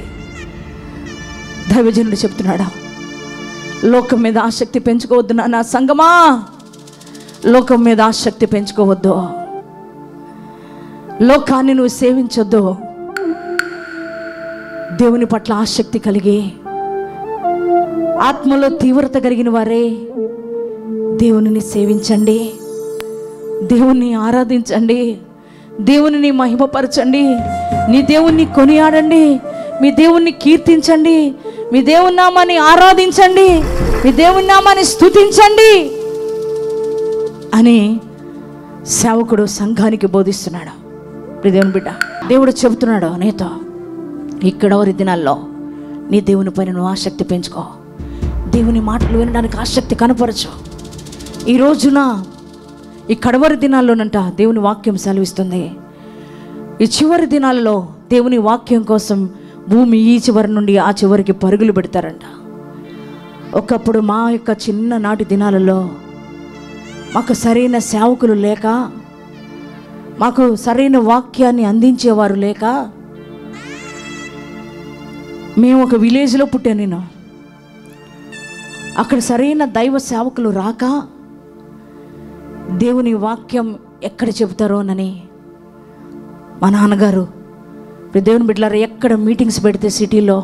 దైవజనుడు చెప్తున్నాడు, లోకం మీద ఆసక్తి పెంచుకోవద్దు నా సంగమా, లోకం మీద ఆసక్తి పెంచుకోవద్దు, లోకాన్ని నువ్వు సేవించొద్దు. దేవుని పట్ల ఆసక్తి కలిగి ఆత్మలో తీవ్రత కలిగిన వారే దేవునిని సేవించండి, దేవుణ్ణి ఆరాధించండి, దేవునిని మహిమపరచండి, నీ దేవుణ్ణి కొనియాడండి, మీ దేవుణ్ణి కీర్తించండి, మీ దేవుని నామాన్ని ఆరాధించండి, మీ దేవుని నామాన్ని స్తుతించండి అని సేవకుడు సంఘానికి బోధిస్తున్నాడు. దేవుని బిడ్డ, దేవుడు చెబుతున్నాడు నీతో, ఇక్కడ దినాల్లో నీ దేవుని పైన నువ్వు ఆసక్తి పెంచుకో, దేవుని మాటలు వినడానికి ఆసక్తి కనపరచు, ఈ రోజున ఈ కడవరి దినాల్లోనంట దేవుని వాక్యం సెలవిస్తుంది, ఈ చివరి దినాలలో దేవుని వాక్యం కోసం భూమి ఈ చివరి నుండి ఆ చివరికి పరుగులు పెడతారంట. ఒకప్పుడు మా యొక్క చిన్ననాటి దినాలలో మాకు సరైన సేవకులు లేక, మాకు సరైన వాక్యాన్ని అందించేవారు లేక, మేము ఒక విలేజ్లో పుట్టాను నేను. అక్కడ సరైన దైవ సేవకులు రాక దేవుని వాక్యం ఎక్కడ చెబుతారోనని మా నాన్నగారు దేవుని బిడ్డలారా ఎక్కడ మీటింగ్స్ పెడితే సిటీలో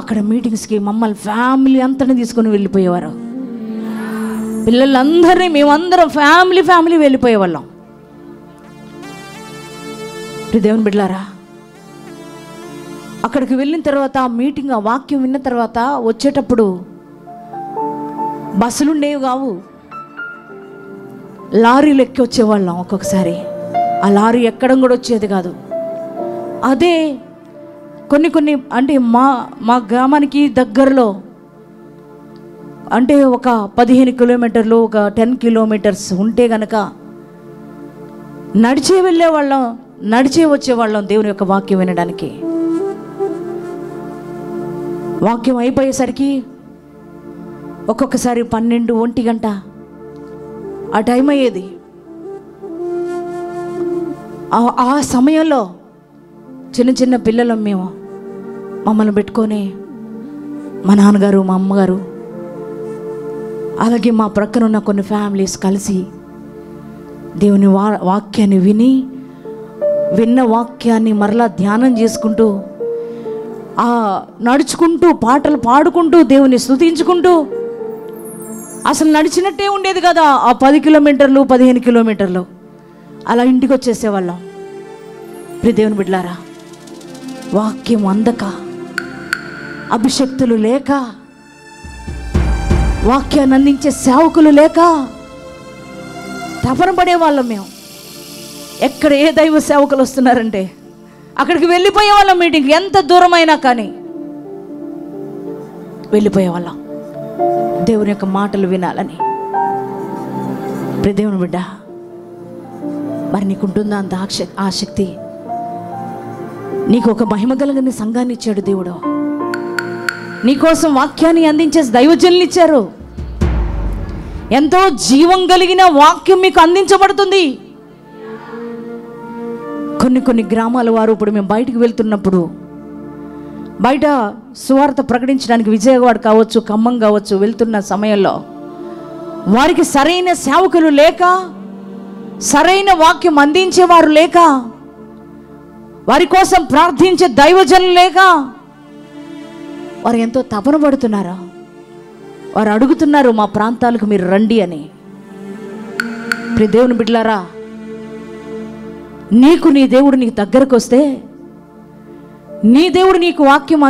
అక్కడ మీటింగ్స్కి మమ్మల్ని ఫ్యామిలీ అంతని తీసుకొని వెళ్ళిపోయేవారు. పిల్లలందరినీ మేమందరం ఫ్యామిలీ వెళ్ళిపోయేవాళ్ళం. దేవుని బిడ్డలారా అక్కడికి వెళ్ళిన తర్వాత ఆ మీటింగ్, ఆ వాక్యం విన్న తర్వాత వచ్చేటప్పుడు బస్సులు ఉండేవి కావు, లారీలు ఎక్కి వచ్చేవాళ్ళం. ఒక్కొక్కసారి ఆ లారీ ఎక్కడం కూడా వచ్చేది కాదు. అదే కొన్ని అంటే మా గ్రామానికి దగ్గరలో అంటే ఒక 15 కిలోమీటర్లు, ఒక 10 కిలోమీటర్స్ ఉంటే గనక నడిచే వెళ్ళేవాళ్ళం, నడిచే వచ్చేవాళ్ళం దేవుని యొక్క వాక్యం వినడానికి. వాక్యం అయిపోయేసరికి ఒక్కొక్కసారి 12-1 గంట ఆ టైం అయ్యేది. ఆ సమయంలో చిన్న పిల్లలం మేము, మమ్మల్ని పెట్టుకొని మా నాన్నగారు, మా అమ్మగారు, అలాగే మా ప్రక్కన ఉన్న కొన్ని ఫ్యామిలీస్ కలిసి దేవుని వాక్యాన్ని విన్న వాక్యాన్ని మరలా ధ్యానం చేసుకుంటూ, నడుచుకుంటూ, పాటలు పాడుకుంటూ, దేవుని స్తుతించుకుంటూ, అసలు నడిచినట్టే ఉండేది కదా. ఆ 10 కిలోమీటర్లు 15 కిలోమీటర్లు అలా ఇంటికి వచ్చేసేవాళ్ళం. దేవుని బిడ్డలారా వాక్యం అందక, అభిషక్తులు లేక, వాక్యాన్ని అందించే సేవకులు లేక తపన పడేవాళ్ళం మేము. ఎక్కడ ఏ దైవ సేవకులు వస్తున్నారంటే అక్కడికి వెళ్ళిపోయేవాళ్ళం. మీటింగ్ ఎంత దూరమైనా కానీ వెళ్ళిపోయేవాళ్ళం దేవుని యొక్క మాటలు వినాలని. దేవుని బిడ్డ, మరి నీకుంటుందా అంత ఆసక్తి? నీకు ఒక మహిమ కలిగిన సంఘాన్ని ఇచ్చాడు దేవుడు, నీకోసం వాక్యాన్ని అందించే దైవజనులు ఇచ్చారు. ఎంతో జీవం కలిగిన వాక్యం మీకు అందించబడుతుంది. కొన్ని గ్రామాల వారు ఇప్పుడు మేము బయటికి వెళ్తున్నప్పుడు, బయట సువార్త ప్రకటించడానికి విజయవాడ కావచ్చు, ఖమ్మం కావచ్చు వెళ్తున్న సమయంలో వారికి సరైన సేవకులు లేక, సరైన వాక్యం అందించేవారు లేక, వారి కోసం ప్రార్థించే దైవజనులు లేక వారు ఎంతో తపన పడుతున్నారు. వారు అడుగుతున్నారు, మా ప్రాంతాలకు మీరు రండి అని. దేవుని బిడ్డలారా, నీ దేవుడు నీకు దగ్గరకు వస్తే, నీ దేవుడు నీకు వాక్యం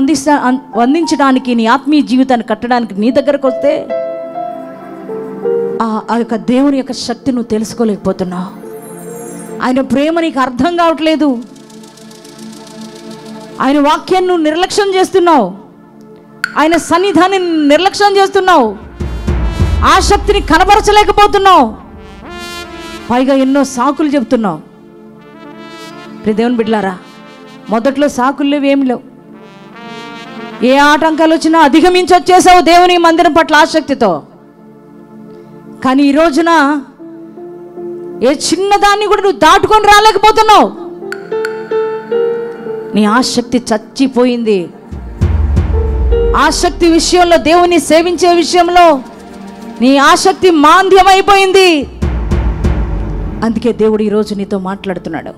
అందించడానికి, నీ ఆత్మీయ జీవితాన్ని కట్టడానికి నీ దగ్గరకు వస్తే ఆ యొక్క దేవుని యొక్క శక్తి నువ్వు తెలుసుకోలేకపోతున్నావు. ఆయన ప్రేమ నీకు అర్థం కావట్లేదు. ఆయన వాక్యాన్ని నువ్వు నిర్లక్ష్యం చేస్తున్నావు. ఆయన సన్నిధాన్ని నిర్లక్ష్యం చేస్తున్నావు. ఆ శక్తిని కనబరచలేకపోతున్నావు. పైగా ఎన్నో సాకులు చెబుతున్నావు. దేవుని బిడ్డలారా, మొదట్లో సాకులు లేవు, ఏమి లేవు. ఏ ఆటంకాలు వచ్చినా అధిగమించి వచ్చేసావు దేవుని మందిరం పట్ల ఆసక్తితో. కానీ ఈ రోజున ఏ చిన్నదాన్ని కూడా నువ్వు దాటుకొని రాలేకపోతున్నావు. నీ ఆసక్తి చచ్చిపోయింది. ఆసక్తి విషయంలో, దేవుని సేవించే విషయంలో నీ ఆసక్తి మాంద్యమైపోయింది. అందుకే దేవుడు ఈరోజు నీతో మాట్లాడుతున్నాడు.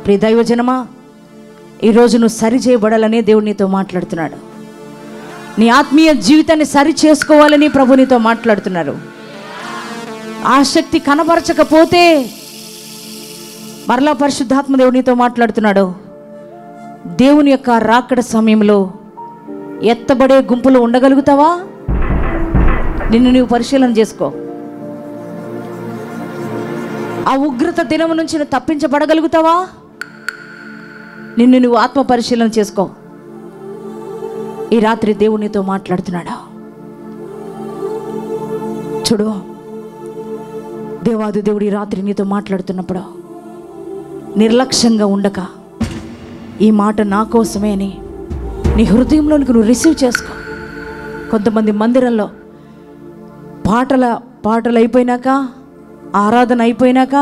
ప్రియ దైవజనమా, ఈరోజు నువ్వు సరి చేయబడాలనే దేవుడు నీతో మాట్లాడుతున్నాడు. నీ ఆత్మీయ జీవితాన్ని సరి చేసుకోవాలని ప్రభు నీతో మాట్లాడుతున్నారు. ఆసక్తి కనబరచకపోతే మరలా పరిశుద్ధాత్మ దేవుడు నీతో మాట్లాడుతున్నాడు. దేవుని యొక్క రాకడ సమయంలో ఎత్తబడే గుంపులు ఉండగలుగుతావా? నిన్ను నీవు పరిశీలన చేసుకో. ఆ ఉగ్రత దినం నుంచి నువ్వు తప్పించబడగలుగుతావా? నిన్ను నువ్వు ఆత్మ పరిశీలన చేసుకో. ఈ రాత్రి దేవునితో మాట్లాడుతున్నాడు. చూడు, దేవాది దేవుడు ఈ రాత్రి నీతో మాట్లాడుతున్నప్పుడు నిర్లక్ష్యంగా ఉండక, ఈ మాట నా కోసమే అని నీ హృదయంలోనికి నువ్వు రిసీవ్ చేసుకో. కొంతమంది మందిరంలో పాటలు అయిపోయినాక, ఆరాధన అయిపోయినాక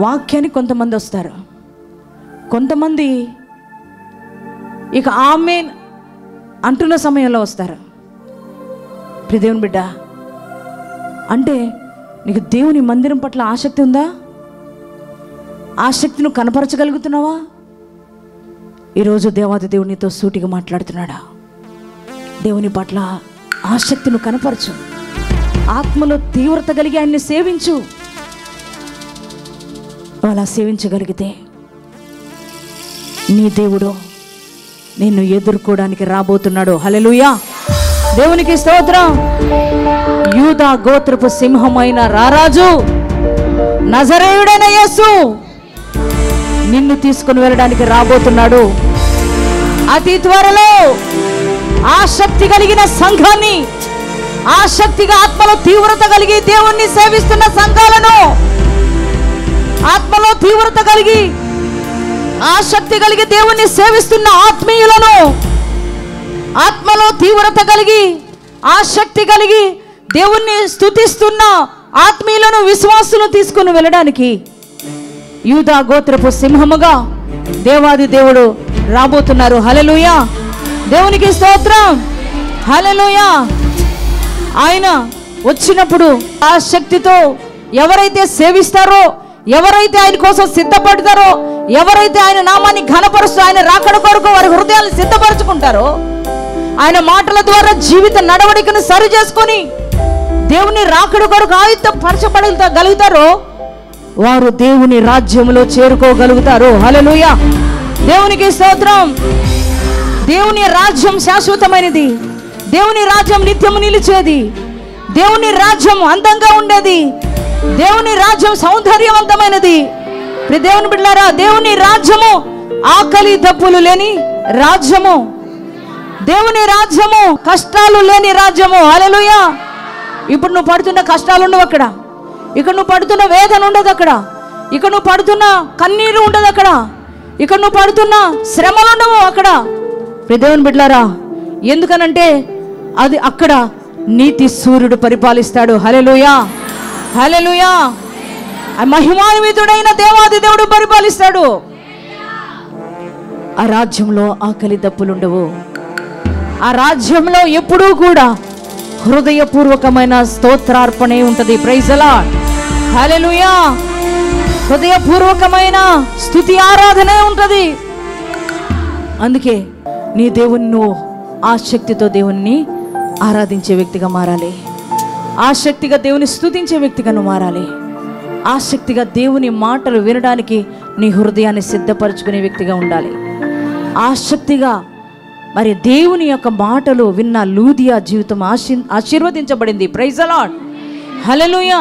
వాక్యానికి కొంతమంది వస్తారు. కొంతమంది ఇక ఆమేన్ అంటున్న సమయంలో వస్తారు. దేవుని బిడ్డ, అంటే నీకు దేవుని మందిరం పట్ల ఆసక్తి ఉందా? ఆసక్తి నువ్వు కనపరచగలుగుతున్నావా? ఈరోజు దేవాది దేవుడు నీతో సూటిగా మాట్లాడుతున్నాడా? దేవుని పట్ల ఆసక్తి నువ్వు కనపరచు. ఆత్మలో తీవ్రత కలిగి ఆయన్ని సేవించు. అలా సేవించగలిగితే నీ దేవుడు నిన్ను ఎదుర్కోవడానికి రాబోతున్నాడు. హల్లెలూయా, దేవునికి స్తోత్రం. యూదా గోత్రపు సింహమైన రారాజు నజరేయుడైన యేసు నిన్ను తీసుకుని వెళ్ళడానికి రాబోతున్నాడు. అతి త్వరలో ఆసక్తి కలిగిన సంఘాన్ని, ఆసక్తిగా ఆత్మలో తీవ్రత కలిగి దేవుణ్ణి సేవిస్తున్న సంఘాలను, ఆత్మలో తీవ్రత కలిగి ఆసక్తి కలిగి దేవుణ్ణి సేవిస్తున్న ఆత్మీయులను, ఆత్మలో తీవ్రత కలిగి ఆసక్తి కలిగి దేవుణ్ణి స్తుతిస్తున్న ఆత్మీయులను, విశ్వాసులను తీసుకుని వెళ్ళడానికి యూదా గోత్రపు సింహముగా దేవాది దేవుడు రాబోతున్నారు. హల్లెలూయా, దేవునికి స్తోత్రం. హల్లెలూయా. ఆయన వచ్చినప్పుడు ఆసక్తితో ఎవరైతే సేవిస్తారో, ఎవరైతే ఆయన కోసం సిద్ధపడతారో, ఎవరైతే ఆయన నామాన్ని ఘనపరుస్తూ ఆయన రాకడ కొరకు వారి హృదయాలను సిద్ధపరచుకుంటారో, ఆయన మాటల ద్వారా జీవిత నడవడికను సరి చేసుకొని దేవుని రాకడ కొరకు ఆయుధపరచబడగలుగుతారో వారు దేవుని రాజ్యంలో చేరుకోగలుగుతారు. హల్లెలూయా, దేవునికి స్తోత్రం. దేవుని రాజ్యం శాశ్వతమైనది. దేవుని రాజ్యం నిత్యము నిలిచేది. దేవుని రాజ్యం అందంగా ఉండేది. దేవుని రాజ్యం సౌందర్యవంతమైనది. దేవుని బిడ్డలారా, దేవుని రాజ్యము ఆకలి దప్పులు లేని రాజ్యము. దేవుని రాజ్యము కష్టాలు లేని రాజ్యము. హల్లెలూయా. ఇప్పుడు నువ్వు పడుతున్న కష్టాలు ఉండవు అక్కడ. ఇక్కడ నువ్వు పడుతున్న వేదన ఉండదు అక్కడ. ఇక్కడ నువ్వు పడుతున్న కన్నీరు ఉండదు అక్కడ. ఇక్కడ నువ్వు పడుతున్న శ్రమలు ఉండవు అక్కడ. దేవుని బిడ్డలారా, ఎందుకనంటే అది అక్కడ నీతి సూర్యుడు పరిపాలిస్తాడు. హల్లెలూయా, హల్లెలూయా. మహిమాన్వితుడైన దేవాది దేవుడు పరిపాలిస్తాడు. ఆ రాజ్యంలో ఆకలి దప్పులుండవు. ఆ రాజ్యంలో ఎప్పుడూ కూడా హృదయపూర్వకమైన స్తోత్రార్పణే ఉంటుంది. Praise the Lord. హల్లెలూయా. హృదయపూర్వకమైన స్తుతి ఆరాధనే ఉంటుంది. అందుకే నీ దేవుని నువ్వు ఆసక్తితో దేవుణ్ణి ఆరాధించే వ్యక్తిగా మారాలి. ఆసక్తిగా దేవుని స్తుతించే వ్యక్తిగా నువ్వు మారాలి. ఆసక్తిగా దేవుని మాటలు వినడానికి నీ హృదయాన్ని సిద్ధపరచుకునే వ్యక్తిగా ఉండాలి. ఆసక్తిగా మరి దేవుని యొక్క మాటలు విన్న లూదియా జీవితం ఆశీర్వదించబడింది. Praise the Lord. హల్లెలూయా.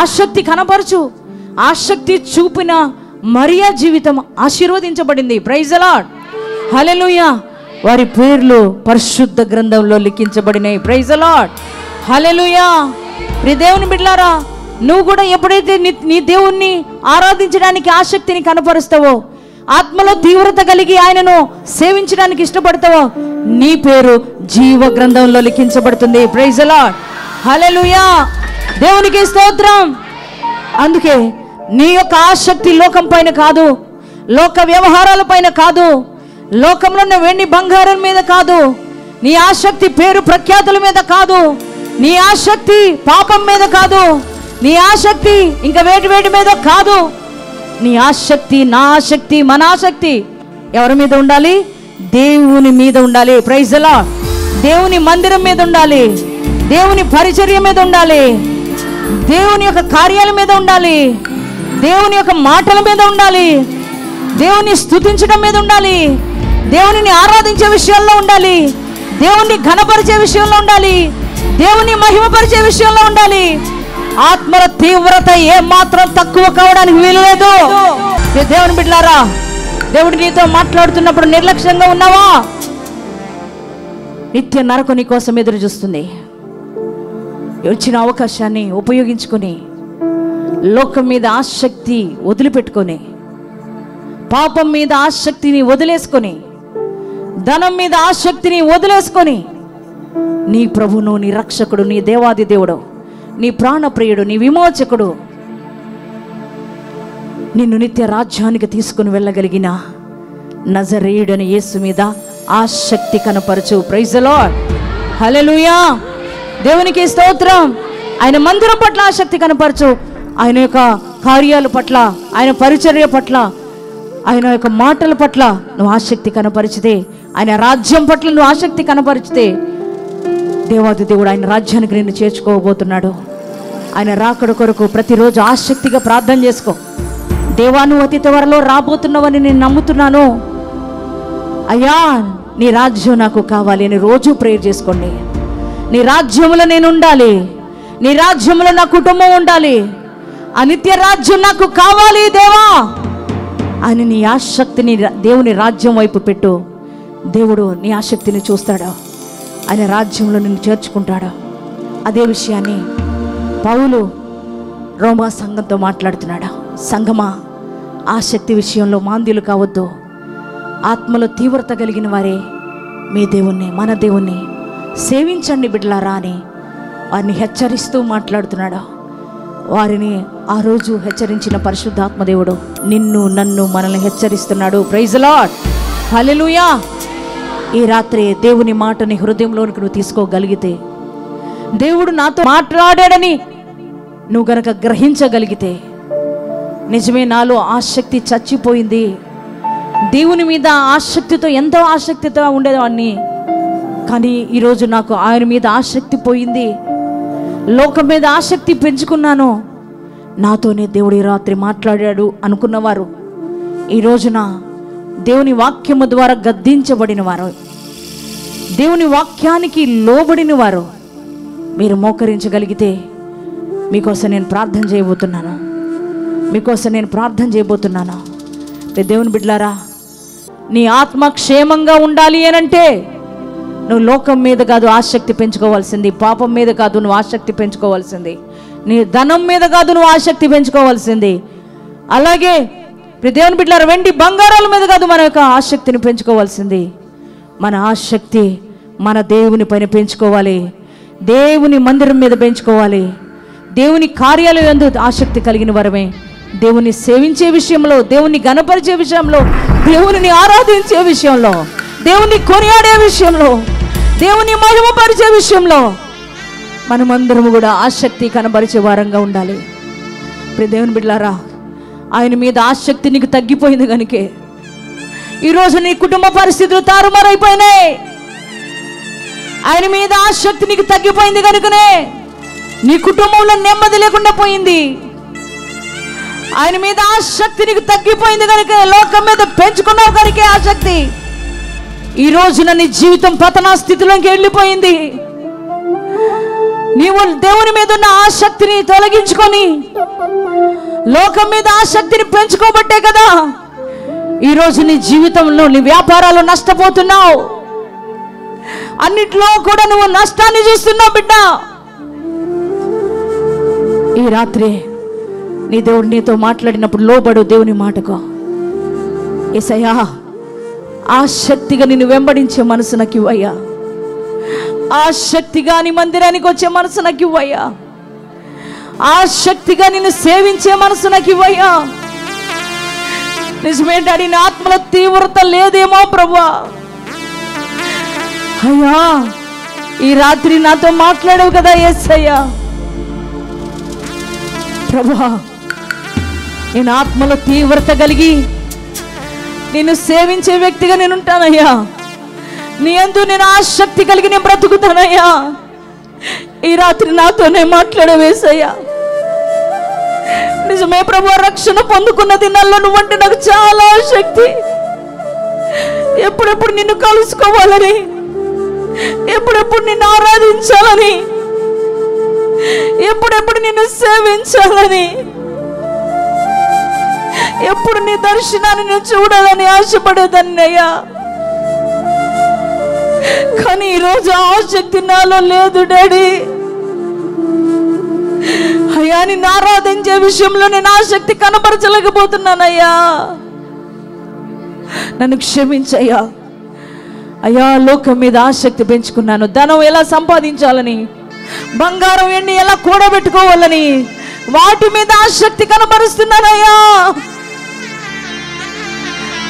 ఆసక్తి కనపరచు. ఆసక్తి చూపిన మరియా జీవితం ఆశీర్వదించబడింది. Praise the Lord. హల్లెలూయా. వారి పేర్లు పరిశుద్ధ గ్రంథంలో లిఖించబడినాయి. Praise the Lord. హల్లెలూయా. దేవుని బిడ్డలారా, నువ్వు కూడా ఎప్పుడైతే నీ దేవుణ్ణి ఆరాధించడానికి ఆసక్తిని కనపరుస్తావో, ఆత్మలో తీవ్రత కలిగి ఆయనను సేవించడానికి ఇష్టపడతావో, నీ పేరు జీవ గ్రంథంలో లిఖించబడుతుంది. Praise the Lord. హల్లెలూయా. దేవునికి స్తోత్రం. అందుకే నీ యొక్క ఆసక్తి లోకం పైన కాదు, లోక వ్యవహారాల పైన కాదు, లోకంలో ఉన్న వెండి బంగారం మీద కాదు, నీ ఆసక్తి పేరు ప్రఖ్యాతుల మీద కాదు, నీ ఆసక్తి పాపం మీద కాదు, నీ ఆసక్తి ఇంకా వేటి మీద కాదు. నీ ఆసక్తి, నా ఆసక్తి, మన ఆసక్తి ఎవరి మీద ఉండాలి? దేవుని మీద ఉండాలి. Praise the Lord. దేవుని మందిరం మీద ఉండాలి. దేవుని పరిచర్య మీద ఉండాలి. దేవుని యొక్క కార్యాల మీద ఉండాలి. దేవుని యొక్క మాటల మీద ఉండాలి. దేవుని స్తుతించడం మీద ఉండాలి. దేవునిని ఆరాధించే విషయంలో ఉండాలి. దేవుని ఘనపరిచే విషయంలో ఉండాలి. దేవుని మహిమపరిచే విషయంలో ఉండాలి. ఆత్మల తీవ్రత ఏ మాత్రం తక్కువ కావడానికి వీలులేదు. దేవుని బిడ్డలారా, దేవుడు నీతో మాట్లాడుతున్నప్పుడు నిర్లక్ష్యంగా ఉన్నావా? నిత్య నరకం నీ కోసం ఎదురు చూస్తుంది. వచ్చిన అవకాశాన్ని ఉపయోగించుకొని లోకం మీద ఆసక్తి వదిలిపెట్టుకొని, పాపం మీద ఆసక్తిని వదిలేసుకొని, ధనం మీద ఆసక్తిని వదిలేసుకొని, నీ ప్రభును, నీ రక్షకుడు, నీ దేవాది దేవుడు, నీ ప్రాణప్రియుడు, నీ విమోచకుడు, నిన్ను నిత్య రాజ్యానికి తీసుకుని వెళ్ళగలిగిన నజరేయుడని యేసు మీద ఆసక్తి కనపరచు. ప్రైజ్ ది లార్డ్, హల్లెలూయా. దేవునికి స్తోత్రం. ఆయన మందిరం పట్ల ఆసక్తి కనపరచు. ఆయన యొక్క కార్యాల పట్ల, ఆయన పరిచర్య పట్ల, ఆయన యొక్క మాటల పట్ల నువ్వు ఆసక్తి కనపరిచితే, ఆయన రాజ్యం పట్ల నువ్వు ఆసక్తి కనపరిచితే, దేవాది దేవుడు ఆయన రాజ్యానికి నిన్ను చేర్చుకోబోతున్నాడు. ఆయన రాకడ కొరకు ప్రతిరోజు ఆసక్తిగా ప్రార్థన చేసుకో. దేవా, నువ్వు అతి త్వరలో రాబోతున్నావని నేను నమ్ముతున్నాను. అయ్యా, నీ రాజ్యం నాకు కావాలి అని రోజు ప్రేయర్ చేసుకోండి. నీ రాజ్యంలో నేను ఉండాలి, నీ రాజ్యంలో నా కుటుంబం ఉండాలి, ఆ నిత్య రాజ్యం నాకు కావాలి దేవా అని నీ ఆసక్తిని దేవుని రాజ్యం వైపు పెట్టు. దేవుడు నీ ఆసక్తిని చూస్తాడు, ఆయన రాజ్యంలో నిన్ను చేర్చుకుంటాడు. అదే విషయాన్ని పౌలు రోమా సంఘంతో మాట్లాడుతున్నాడు. సంఘమా, ఆసక్తి విషయంలో మాంద్యులు కావద్దు. ఆత్మలో తీవ్రత కలిగిన వారే మీ దేవుణ్ణి, మన దేవుణ్ణి సేవించండి బిడ్డలారా అని వారిని హెచ్చరిస్తూ మాట్లాడుతున్నాడు. వారిని ఆ రోజు హెచ్చరించిన పరిశుద్ధాత్మదేవుడు నిన్ను, నన్ను, మనల్ని హెచ్చరిస్తున్నాడు. ప్రైజ్ ది లార్డ్, హల్లెలూయా. ఈ రాత్రి దేవుని మాటని హృదయంలోనికి నువ్వు తీసుకోగలిగితే, దేవుడు నాతో మాట్లాడాడని నువ్వు గనక గ్రహించగలిగితే, నిజమే నాలో ఆసక్తి చచ్చిపోయింది, దేవుని మీద ఆసక్తితో ఎంతో ఆసక్తితో ఉండేవాడిని, కానీ ఈరోజు నాకు ఆయన మీద ఆసక్తి పోయింది, లోకం మీద ఆసక్తి పెంచుకున్నాను, నాతోనే దేవుడు ఈ రాత్రి మాట్లాడాడు అనుకున్నవారు, ఈ రోజున దేవుని వాక్యము ద్వారా గద్దించబడిన వారు, దేవుని వాక్యానికి లోబడిన వారు మీరు మోకరించగలిగితే మీకోసం నేను ప్రార్థన చేయబోతున్నాను. మీకోసం నేను ప్రార్థన చేయబోతున్నాను. దేవుని బిడ్డలారా, నీ ఆత్మ క్షేమంగా ఉండాలి అనంటే నువ్వు లోకం మీద కాదు ఆసక్తి పెంచుకోవాల్సింది, పాపం మీద కాదు నువ్వు ఆసక్తి పెంచుకోవాల్సింది, నీ ధనం మీద కాదు నువ్వు ఆసక్తి పెంచుకోవాల్సింది, అలాగే దేవుని బిడ్డలారా వెండి బంగారాల మీద కాదు మన యొక్క ఆసక్తిని పెంచుకోవాల్సింది. మన ఆసక్తి మన దేవుని పైన పెంచుకోవాలి, దేవుని మందిరం మీద పెంచుకోవాలి. దేవుని కార్యాలయం యందు ఆసక్తి కలిగిన వరమే దేవుని సేవించే విషయంలో, దేవుని గణపరిచే విషయంలో, దేవుని ఆరాధించే విషయంలో, దేవుని కొనియాడే విషయంలో, దేవుని మహిమపరిచే విషయంలో మనమందరము కూడా ఆసక్తి కనబరిచే వారంగా ఉండాలి. దేవుని బిడ్డలారా, ఆయన మీద ఆసక్తి నీకు తగ్గిపోయింది కనుకే ఈరోజు నీ కుటుంబ పరిస్థితులు తారుమారైపోయినాయి. ఆయన మీద ఆసక్తి నీకు తగ్గిపోయింది కనుకనే నీ కుటుంబంలో నెమ్మది లేకుండా పోయింది. ఆయన మీద ఆసక్తి నీకు తగ్గిపోయింది కనుక, లోకం మీద పెంచుకున్నావు కనుకే ఆసక్తి ఈ రోజున నీ జీవితం పతనా స్థితిలోకి వెళ్ళిపోయింది. నీవు దేవుని మీద ఉన్న ఆసక్తిని తొలగించుకొని లోకం మీద ఆసక్తిని పెంచుకోబట్టే కదా ఈరోజు నీ జీవితంలో, నీ వ్యాపారాలు నష్టపోతున్నావు, అన్నిట్లో కూడా నువ్వు నష్టాన్ని చూస్తున్నావు. బిడ్డ, ఈ రాత్రి నీ దేవుడు నీతో మాట్లాడినప్పుడు లోబడు దేవుని మాటకు. యేసయ్యా, ఆసక్తిగా నిన్ను వెంబడించే మనసు నాకు ఇవ్వయ్యా, ఆసక్తిగా నీ మందిరానికి వచ్చే మనసు నాకు ఇవ్వయ్యా, ఆసక్తిగా నిన్ను సేవించే మనసు నాకు ఇవ్వయ్యా. నిజమేంటాడి నా ఆత్మలో తీవ్రత లేదేమో ప్రభువా, అయ్యా ఈ రాత్రి నాతో మాట్లాడవు కదా యేసయ్యా. ప్రభువా, నేను ఆత్మలో తీవ్రత కలిగి నిన్ను సేవించే వ్యక్తిగా నేను ఉంటానయ్యా, నీ యందు నేను ఆసక్తి కలిగి నేను బ్రతుకుతానయ్యా. ఈ రాత్రి నాతోనే మాట్లాడవేసయ్యా. నిజమే ప్రభువా, రక్షణ పొందుకున్న దినాల్లో నువ్వంటే నాకు చాలా ఆసక్తి. ఎప్పుడెప్పుడు నిన్ను కలుసుకోవాలని, ఎప్పుడెప్పుడు నిన్ను ఆరాధించాలని, ఎప్పుడెప్పుడు నిన్ను సేవించాలని, ఎప్పుడు నీ దర్శనాన్ని నేను చూడాలని ఆశపడేదాన్ని అయ్యా. కానీ ఈరోజు ఆసక్తి నాలో లేదు డాడీ. అయ్యా నిన్ను ఆరాధించే విషయంలో నేను ఆసక్తి కనపరచలేకపోతున్నానయ్యా, నన్ను క్షమించయ్యా. అయ్యా లోకం మీద ఆసక్తి పెంచుకున్నాను, ధనం ఎలా సంపాదించాలని, బంగారం వెండి ఎలా కూడబెట్టుకోవాలని వాటి మీద ఆసక్తి కనపరుస్తున్నానయ్యా.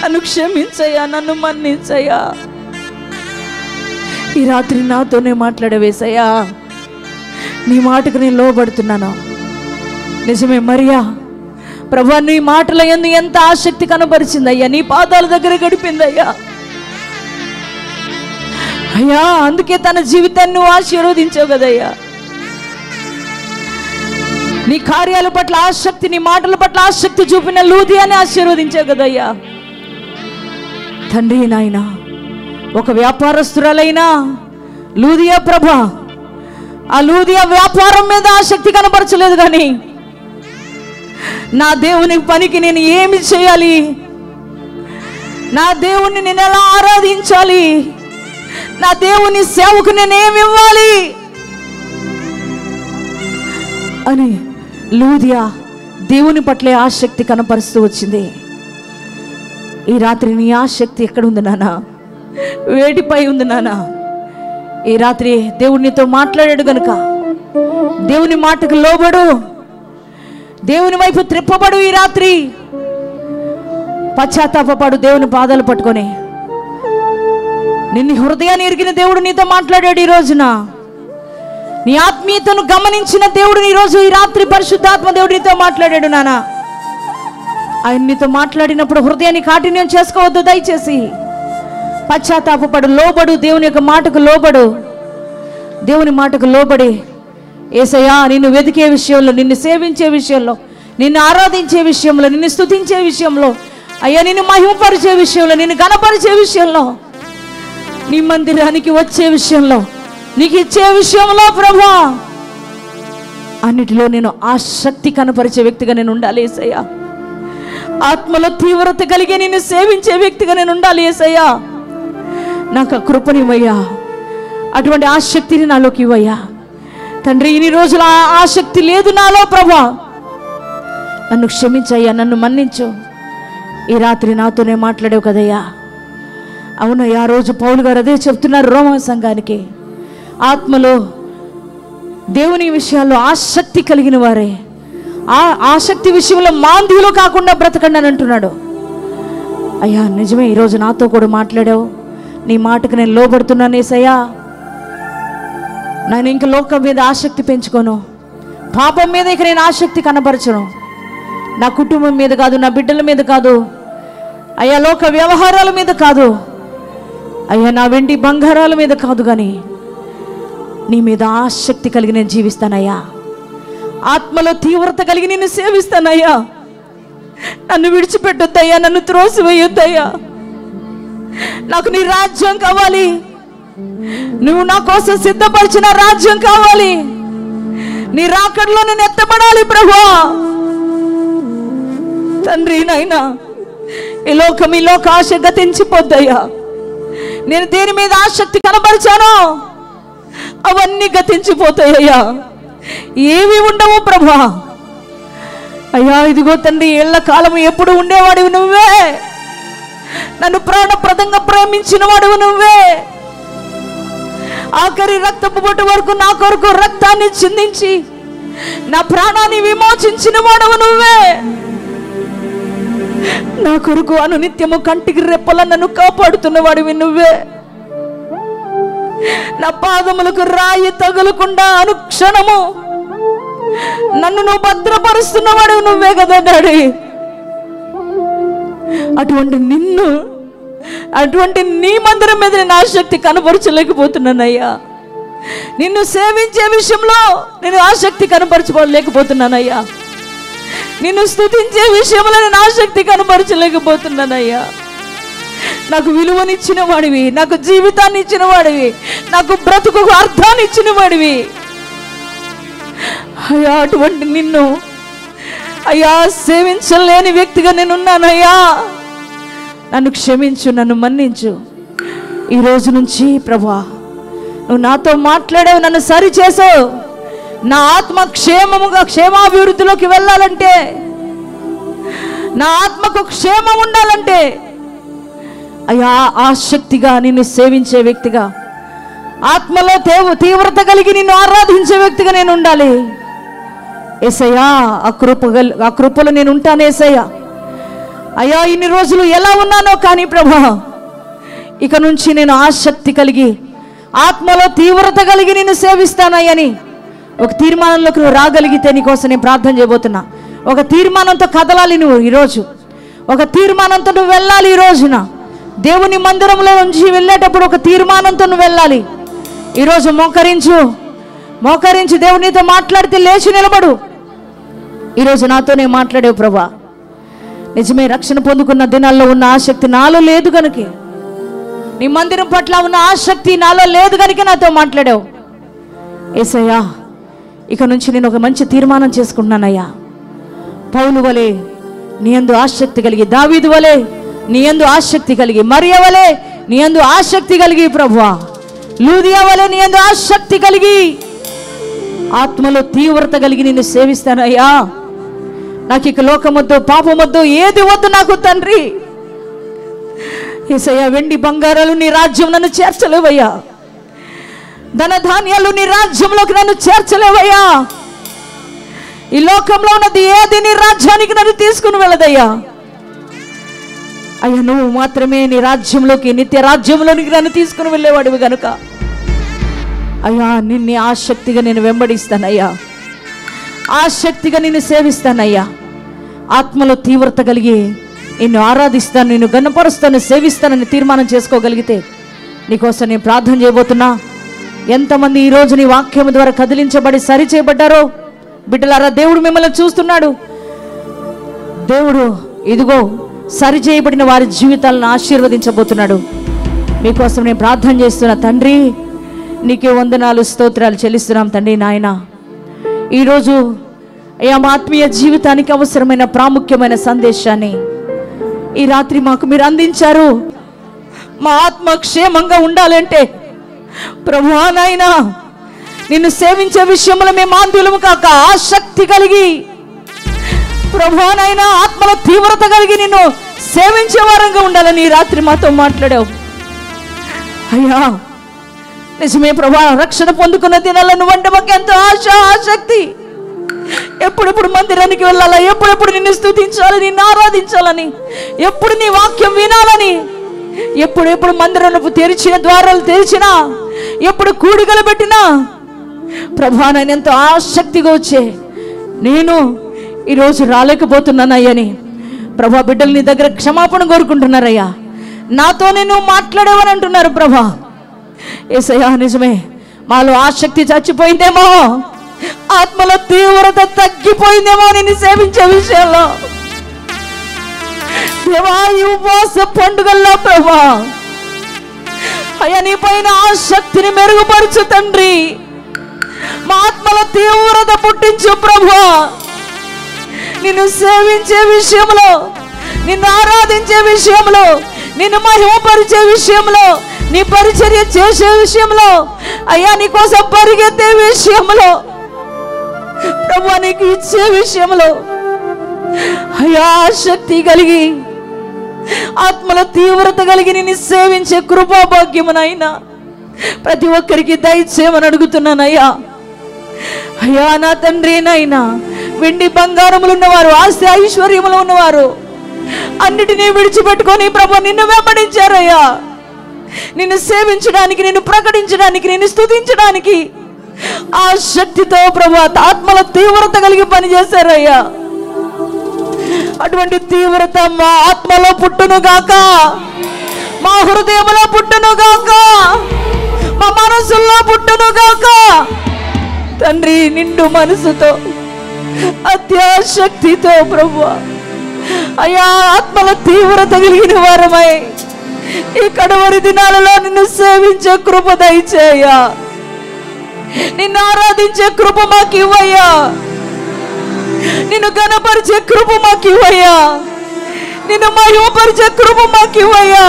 నన్ను క్షమించయ్యా, నన్ను మన్నించయ్యా. ఈ రాత్రి నాతోనే మాట్లాడవేసయ్యా, నీ మాటకు నేను లోబడుతున్నాను. నిజమే మరియా, ప్రభా నీ మాటల యందు ఎంత ఆసక్తి కనపరిచిందయ్యా, నీ పాదాల దగ్గర గడిపిందయ్యా. అయ్యా అందుకే తన జీవితాన్ని నువ్వు ఆశీర్వదించావు కదయ్యా. నీ కార్యాల పట్ల ఆసక్తి, నీ మాటల పట్ల ఆసక్తి చూపిన లూదియాని ఆశీర్వదించావు కదయ్యా. తండ్రి నాయన, ఒక వ్యాపారస్తురాలైనా లూదియా ప్రభా, ఆ లూదియా వ్యాపారం మీద ఆసక్తి కనపరచలేదు, కానీ నా దేవుని పనికి నేను ఏమి చేయాలి, నా దేవుణ్ణి నేను ఎలా ఆరాధించాలి, నా దేవుని సేవకు నేనేమి ఇవ్వాలి అని లూదియా దేవుని పట్లే ఆసక్తి కనపరుస్తూ వచ్చింది. ఈ రాత్రి నీ ఆసక్తి ఎక్కడుంది నాన్న? వేటిపై ఉంది నాన్న? ఈ రాత్రి దేవునితో మాట్లాడాడు గనుక దేవుని మాటకు లోబడు, దేవుని వైపు త్రిప్పబడు. ఈ రాత్రి పశ్చాత్తాపడు, దేవుని పాదాలు పట్టుకొని. నిన్ను హృదయాన్ని ఎరిగిన దేవుడు నీతో మాట్లాడాడు. ఈ రోజున నీ ఆత్మీయతను గమనించిన దేవుడు ఈరోజు ఈ రాత్రి పరిశుద్ధాత్మ దేవుడు నీతో మాట్లాడాడు నాన్న. ఆయన నీతో మాట్లాడినప్పుడు హృదయాన్ని కాఠిన్యం చేసుకోవద్దు. దయచేసి పశ్చాత్తాపడు, లోబడు, దేవుని యొక్క మాటకు లోబడు. దేవుని మాటకు లోబడి యేసయ్యా నిన్ను వెతికే విషయంలో, నిన్ను సేవించే విషయంలో, నిన్ను ఆరాధించే విషయంలో, నిన్ను స్తుతించే విషయంలో, అయ్యా నిన్ను మహిమపరిచే విషయంలో, నిన్ను ఘనపరిచే విషయంలో, నీ మందిరానికి వచ్చే విషయంలో, నీకు ఇచ్చే విషయంలో ప్రభా అన్నిటిలో నేను ఆసక్తి కనపరిచే వ్యక్తిగా నేను ఉండాలి యేసయ్యా. ఆత్మలో తీవ్రత కలిగి నిన్ను సేవించే వ్యక్తిగా నేను ఉండాలి యేసయ్యా. నాకు ఆ కృపనివ్వయ్యా, అటువంటి ఆసక్తిని నాలోకి ఇవ్వయ్యా తండ్రి. ఇన్ని రోజులు ఆ ఆసక్తి లేదు నాలో ప్రభా, నన్ను క్షమించయ్యా, నన్ను మన్నించు. ఈ రాత్రి నాతోనే మాట్లాడావు కదయ్యా. అవునయ్యా, ఆ రోజు పౌలు గారు అదే చెప్తున్నారు రోమా సంఘానికి. ఆత్మలో దేవుని విషయాల్లో ఆసక్తి కలిగిన వారే ఆ ఆసక్తి విషయంలో మాంద్యులు కాకుండా బ్రతకండి అని అంటున్నాడు. అయ్యా నిజమే, ఈరోజు నాతో కూడా మాట్లాడావు. నీ మాటకు నేను లోబడుతున్నాను యేసయ్యా. నేను ఇంక లోకం మీద ఆసక్తి పెంచుకోను, పాపం మీద ఇక నేను ఆసక్తి కనపరచను. నా కుటుంబం మీద కాదు, నా బిడ్డల మీద కాదు అయ్యా, లోక వ్యవహారాల మీద కాదు అయ్యా, నా వెండి బంగారాల మీద కాదు, కానీ నీ మీద ఆసక్తి కలిగి నేను జీవిస్తానయ్యా. ఆత్మలో తీవ్రత కలిగి నేను సేవిస్తానయ్యా. నన్ను విడిచిపెట్టొద్దయ్యా, నన్ను త్రోసివేయొద్దయ్యా. నాకు నీ రాజ్యం కావాలి, నువ్వు నా కోసం సిద్ధపరిచిన రాజ్యం కావాలి. నీ రాకడలో నేను ఎత్తబడాలి ప్రభువా. తండ్రి నాయనా, ఈ లోక ఆశ గతించిపోద్దయ్యా. నేను దేని మీద ఆసక్తి కనబరిచానో అవన్నీ గతించిపోతాయ్యా, ఏవి ఉండవు ప్రభా. అయ్యా ఇదిగో తండ్రి, ఏళ్ల కాలం ఎప్పుడు ఉండేవాడివి నువ్వే, నన్ను ప్రాణప్రదంగా ప్రేమించిన వాడివి నువ్వే. ఆఖరి రక్తపు బొట్టు వరకు నా కొరకు రక్తాన్ని చిందించి నా ప్రాణాన్ని విమోచించిన వాడవు నువ్వే. నా కొరకు అనునిత్యము కంటికి రెప్పల నన్ను కాపాడుతున్న వాడివి నువ్వే. నా పాదములకు రాయి తగులకుండా అనుక్షణము నన్ను నువ్వు భద్రపరుస్తున్న వాడివి నువ్వే కదా డాడీ. అటువంటి నీ మందిరం మీద నేను ఆసక్తి కనపరచలేకపోతున్నానయ్యా. నిన్ను సేవించే విషయంలో నేను ఆసక్తి కనపరచుకోలేకపోతున్నానయ్యా. నిన్ను స్తుతించే విషయంలో నేను ఆసక్తి కనపరచలేకపోతున్నానయ్యా. నాకు విలువనిచ్చిన వాడివి, నాకు జీవితాన్ని ఇచ్చిన వాడివి, నాకు బ్రతుకు అర్థాన్ని ఇచ్చిన వాడివి అయ్యా. అటువంటి నిన్ను అయ్యా సేవించలేని వ్యక్తిగా నేనున్నానయ్యా. నన్ను క్షమించు, నన్ను మన్నించు. ఈ రోజు నుంచి ప్రభువా, నువ్వు నాతో మాట్లాడావు, నన్ను సరి చేసావు. నా ఆత్మ క్షేమాభివృద్ధిలోకి వెళ్ళాలంటే, నా ఆత్మకు క్షేమం ఉండాలంటే, అయ్యా ఆసక్తిగా నిన్ను సేవించే వ్యక్తిగా, ఆత్మలో తీవ్రత కలిగి నిన్ను ఆరాధించే వ్యక్తిగా నేను ఉండాలి. యేసయ్యా ఆ కృపలో నేను ఉంటాను యేసయ్యా. అయ్యా ఇన్ని రోజులు ఎలా ఉన్నానో కానీ ప్రభా, ఇక నుంచి నేను ఆసక్తి కలిగి ఆత్మలో తీవ్రత కలిగి నిన్ను సేవిస్తానయ్యని ఒక తీర్మానంలోకి నువ్వు రాగలిగితే నీకోసం నేను ప్రార్థన చేయబోతున్నా. ఒక తీర్మానంతో కదలాలి నువ్వు ఈరోజు, ఒక తీర్మానంతో నువ్వు వెళ్ళాలి. ఈ రోజున దేవుని మందిరంలో నుంచి వెళ్ళేటప్పుడు ఒక తీర్మానంతో నువ్వు వెళ్ళాలి. ఈరోజు మోకరించి దేవునితో మాట్లాడితే లేచి నిలబడు. ఈరోజు నాతోనే మాట్లాడేవు ప్రభా. నిజమే, రక్షణ పొందుకున్న దినాల్లో ఉన్న ఆసక్తి నాలో లేదు కనుక, నీ మందిరం పట్ల ఉన్న ఆసక్తి నాలో లేదు కనుక నాతో మాట్లాడావు. యేసయ్యా ఇక నుంచి నేను ఒక మంచి తీర్మానం చేసుకుంటున్నానయ్యా. పౌలు వలె నీ యందు ఆసక్తి కలిగి, దావీదు వలె నీ యందు ఆసక్తి కలిగి, మరియ వలె నీ యందు ఆసక్తి కలిగి ప్రభువా, లూదియా వలె నీ యందు ఆసక్తి కలిగి ఆత్మలో తీవ్రత కలిగి నిన్ను సేవిస్తానయ్యా. నాకు ఇక లోకమొద్దు, పాపమొద్దు, ఏది వద్దు నాకు తండ్రి. యేసయ్యా వెండి బంగారాలు నీ రాజ్యం నన్ను చేర్చలేవయ్యా. ధనధాన్యాలు నీ రాజ్యంలోకి నన్ను చేర్చలేవయ్యా. ఈ లోకంలో ఉన్నది ఏది నీ రాజ్యానికి నన్ను తీసుకుని వెళ్ళదయ్యా. అయ్యా నువ్వు మాత్రమే నీ రాజ్యంలోకి, నిత్య రాజ్యంలోనికి నన్ను తీసుకుని వెళ్ళేవాడివి గనుక అయ్యా నిన్ను ఆసక్తిగా నేను వెంబడిస్తానయ్యా, ఆసక్తిగా నిన్ను సేవిస్తానయ్యా. ఆత్మలో తీవ్రత కలిగి నిన్ను ఆరాధిస్తాను, నిన్ను గణపరుస్తాను, సేవిస్తానని తీర్మానం చేసుకోగలిగితే నీకోసం నేను ప్రార్థన చేయబోతున్నా. ఎంతమంది ఈరోజు నీ వాక్యం ద్వారా కదిలించబడి సరిచేయబడ్డారో బిడ్డలారా, దేవుడు మిమ్మల్ని చూస్తున్నాడు. దేవుడు ఇదిగో సరిచేయబడిన వారి జీవితాలను ఆశీర్వదించబోతున్నాడు. మీకోసం నేను ప్రార్థన చేస్తున్నా. తండ్రి నీకే వందనాలు, స్తోత్రాలు చెల్లిస్తున్నాం తండ్రి. నాయన ఈరోజు మా ఆత్మీయ జీవితానికి అవసరమైన ప్రాముఖ్యమైన సందేశాన్ని ఈ రాత్రి మాకు మీరు అందించారు. మా ఆత్మ క్షేమంగా ఉండాలంటే ప్రభువా నాయనా నిన్ను సేవించే విషయంలో మేము ఆందోళన కాక ఆసక్తి కలిగి ప్రభువా నాయనా ఆత్మలో తీవ్రత కలిగి నిన్ను సేవించే వారంగా ఉండాలని ఈ రాత్రి మాతో మాట్లాడావు అయ్యా. నిజమే ప్రభా, రక్షణ పొందుకున్న దినాల్లో నువ్వంటే మాకు ఎంతో ఆసక్తి. ఎప్పుడెప్పుడు మందిరానికి వెళ్ళాలా, ఎప్పుడెప్పుడు నిన్ను స్తుతించాలి, నిన్ను ఆరాధించాలని, ఎప్పుడు నీ వాక్యం వినాలని, ఎప్పుడెప్పుడు మందిరంలో తెరిచిన ద్వారాలు తెరిచినా, ఎప్పుడు కూడికలు పెట్టినా ప్రభా నేను ఎంతో ఆసక్తిగా వచ్చే నేను ఈరోజు రాలేకపోతున్నానయ్యని ప్రభా బిడ్డలు నీ దగ్గర క్షమాపణ కోరుకుంటున్నారయ్యా. నాతోనే నువ్వు మాట్లాడేవని అంటున్నారు ప్రభా. యేసయ్యా నిజమే, మాలో ఆసక్తి చచ్చిపోయిందేమో, ఆత్మలో తీవ్రత తగ్గిపోయిందేమో నిన్ను సేవించే విషయంలో. దేవా ఈ ఉపవాస పండుగల్లో ప్రభా అయ్యా నీ పైన ఆసక్తిని మెరుగుపరచు తండ్రి. మా ఆత్మలో తీవ్రత పుట్టించు ప్రభా. నిన్ను సేవించే విషయంలో, నిన్ను ఆరాధించే విషయంలో, నిన్ను మహిమపరిచే విషయంలో, నీ పరిచర్య చేసే విషయంలో అయ్యా నీ కోసం పరిగెత్తే విషయంలో ప్రభా నీకు ఇచ్చే విషయంలో అయ్యా ఆసక్తి కలిగి ఆత్మలో తీవ్రత కలిగి నిన్ను సేవించే కృపాభాగ్యమునైనా ప్రతి ఒక్కరికి దయచేయమని అడుగుతున్నానయ్యా. అయ్యా నా తండ్రి నైనా వెండి బంగారములు ఉన్నవారు, ఆస్తి ఐశ్వర్యములు ఉన్నవారు అన్నిటినీ విడిచిపెట్టుకొని ప్రభు నిన్ను వెంబడించారయ్యా. నిన్ను సేవించడానికి, నిన్ను ప్రకటించడానికి, నిన్ను స్తుతించడానికి ఆ శక్తితో ప్రభు ఆత్మలో తీవ్రత కలిగి పనిచేశారయ్యా. అటువంటి తీవ్రత మా ఆత్మలో పుట్టును గాక, మా హృదయంలో పుట్టును గాక, మా మనసుల్లో పుట్టును గాక తండ్రి. నిండు మనసుతో అత్యాశక్తితో ప్రభు అయ్యా ఆత్మలో తీవ్రత కలిగిన వారమై ఈ కడవరి దినాలలో నిన్ను సేవించే కృప దయచేయ్యా. నిన్ను ఆరాధించే కృప మాకు ఇవ్వయ్యా. నిన్ను ఘనపరిచే కృప మాకు ఇవ్వయ్యా. నిన్ను మహిమపరిచే కృప మాకు ఇవ్వయ్యా.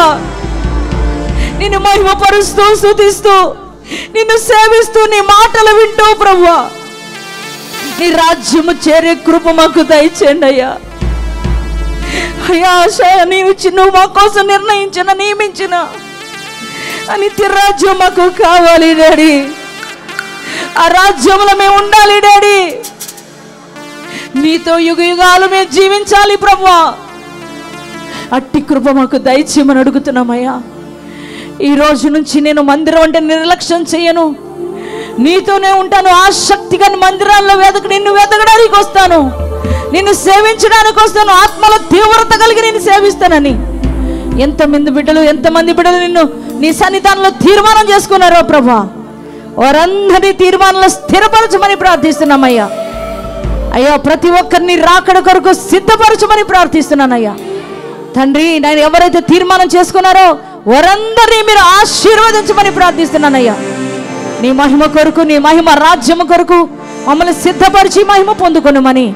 నిన్ను మహిమపరుస్తూ స్తుతిస్తూ నిన్ను సేవిస్తూ నీ మాటలు వింటూ ప్రభువా నీ రాజ్యము చేరే కృప మాకు దయచేయండి అయ్యా. అయ్యా నువ్వు మా కోసం నియమించిన నిత్య రాజ్యం మాకు కావాలి డాడీ. ఆ రాజ్యంలో మేము ఉండాలి డాడీ. నీతో యుగాలు మేము జీవించాలి ప్రభువా. అట్టి కృప మాకు దయచేయమని అడుగుతున్నామయ్యా. ఈ రోజు నుంచి నేను మందిరం అంటే నిర్లక్ష్యం చేయను, నీతోనే ఉంటాను. ఆసక్తిగా మందిరాల్లో నిన్ను వెతకడానికి వస్తాను, నిన్ను సేవించడానికి వస్తాను. ఆత్మలో తీవ్రత కలిగి నిన్ను సేవిస్తానని ఎంతమంది బిడ్డలు నిన్ను నీ సన్నిధానంలో తీర్మానం చేసుకున్నారో ప్రభా, వారందరినీ తీర్మానంలో స్థిరపరచమని ప్రార్థిస్తున్నామయ్యా. అయ్యా ప్రతి ఒక్కరిని రాకడ కొరకు సిద్ధపరచమని ప్రార్థిస్తున్నానయ్యా. తండ్రి నేను ఎవరైతే తీర్మానం చేసుకున్నారో వారందరినీ మీరు ఆశీర్వదించమని ప్రార్థిస్తున్నానయ్యా. నీ మహిమ కొరకు, నీ మహిమ రాజ్యము కొరకు మమ్మల్ని సిద్ధపరిచి మహిమ పొందుకొనుమని,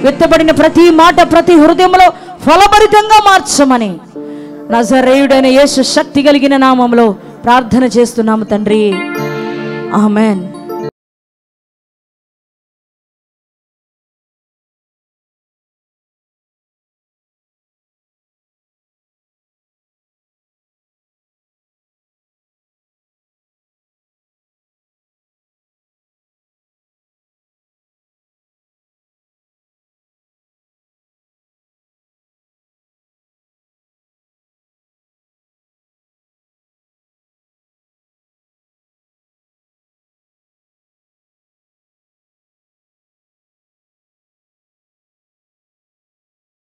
విత్తబడిన ప్రతి మాట ప్రతి హృదయంలో ఫలభరితంగా మార్చమని నజరేయుడైన యేసు శక్తి కలిగిన నామములో ప్రార్థన చేస్తున్నాము తండ్రి. ఆమెన్.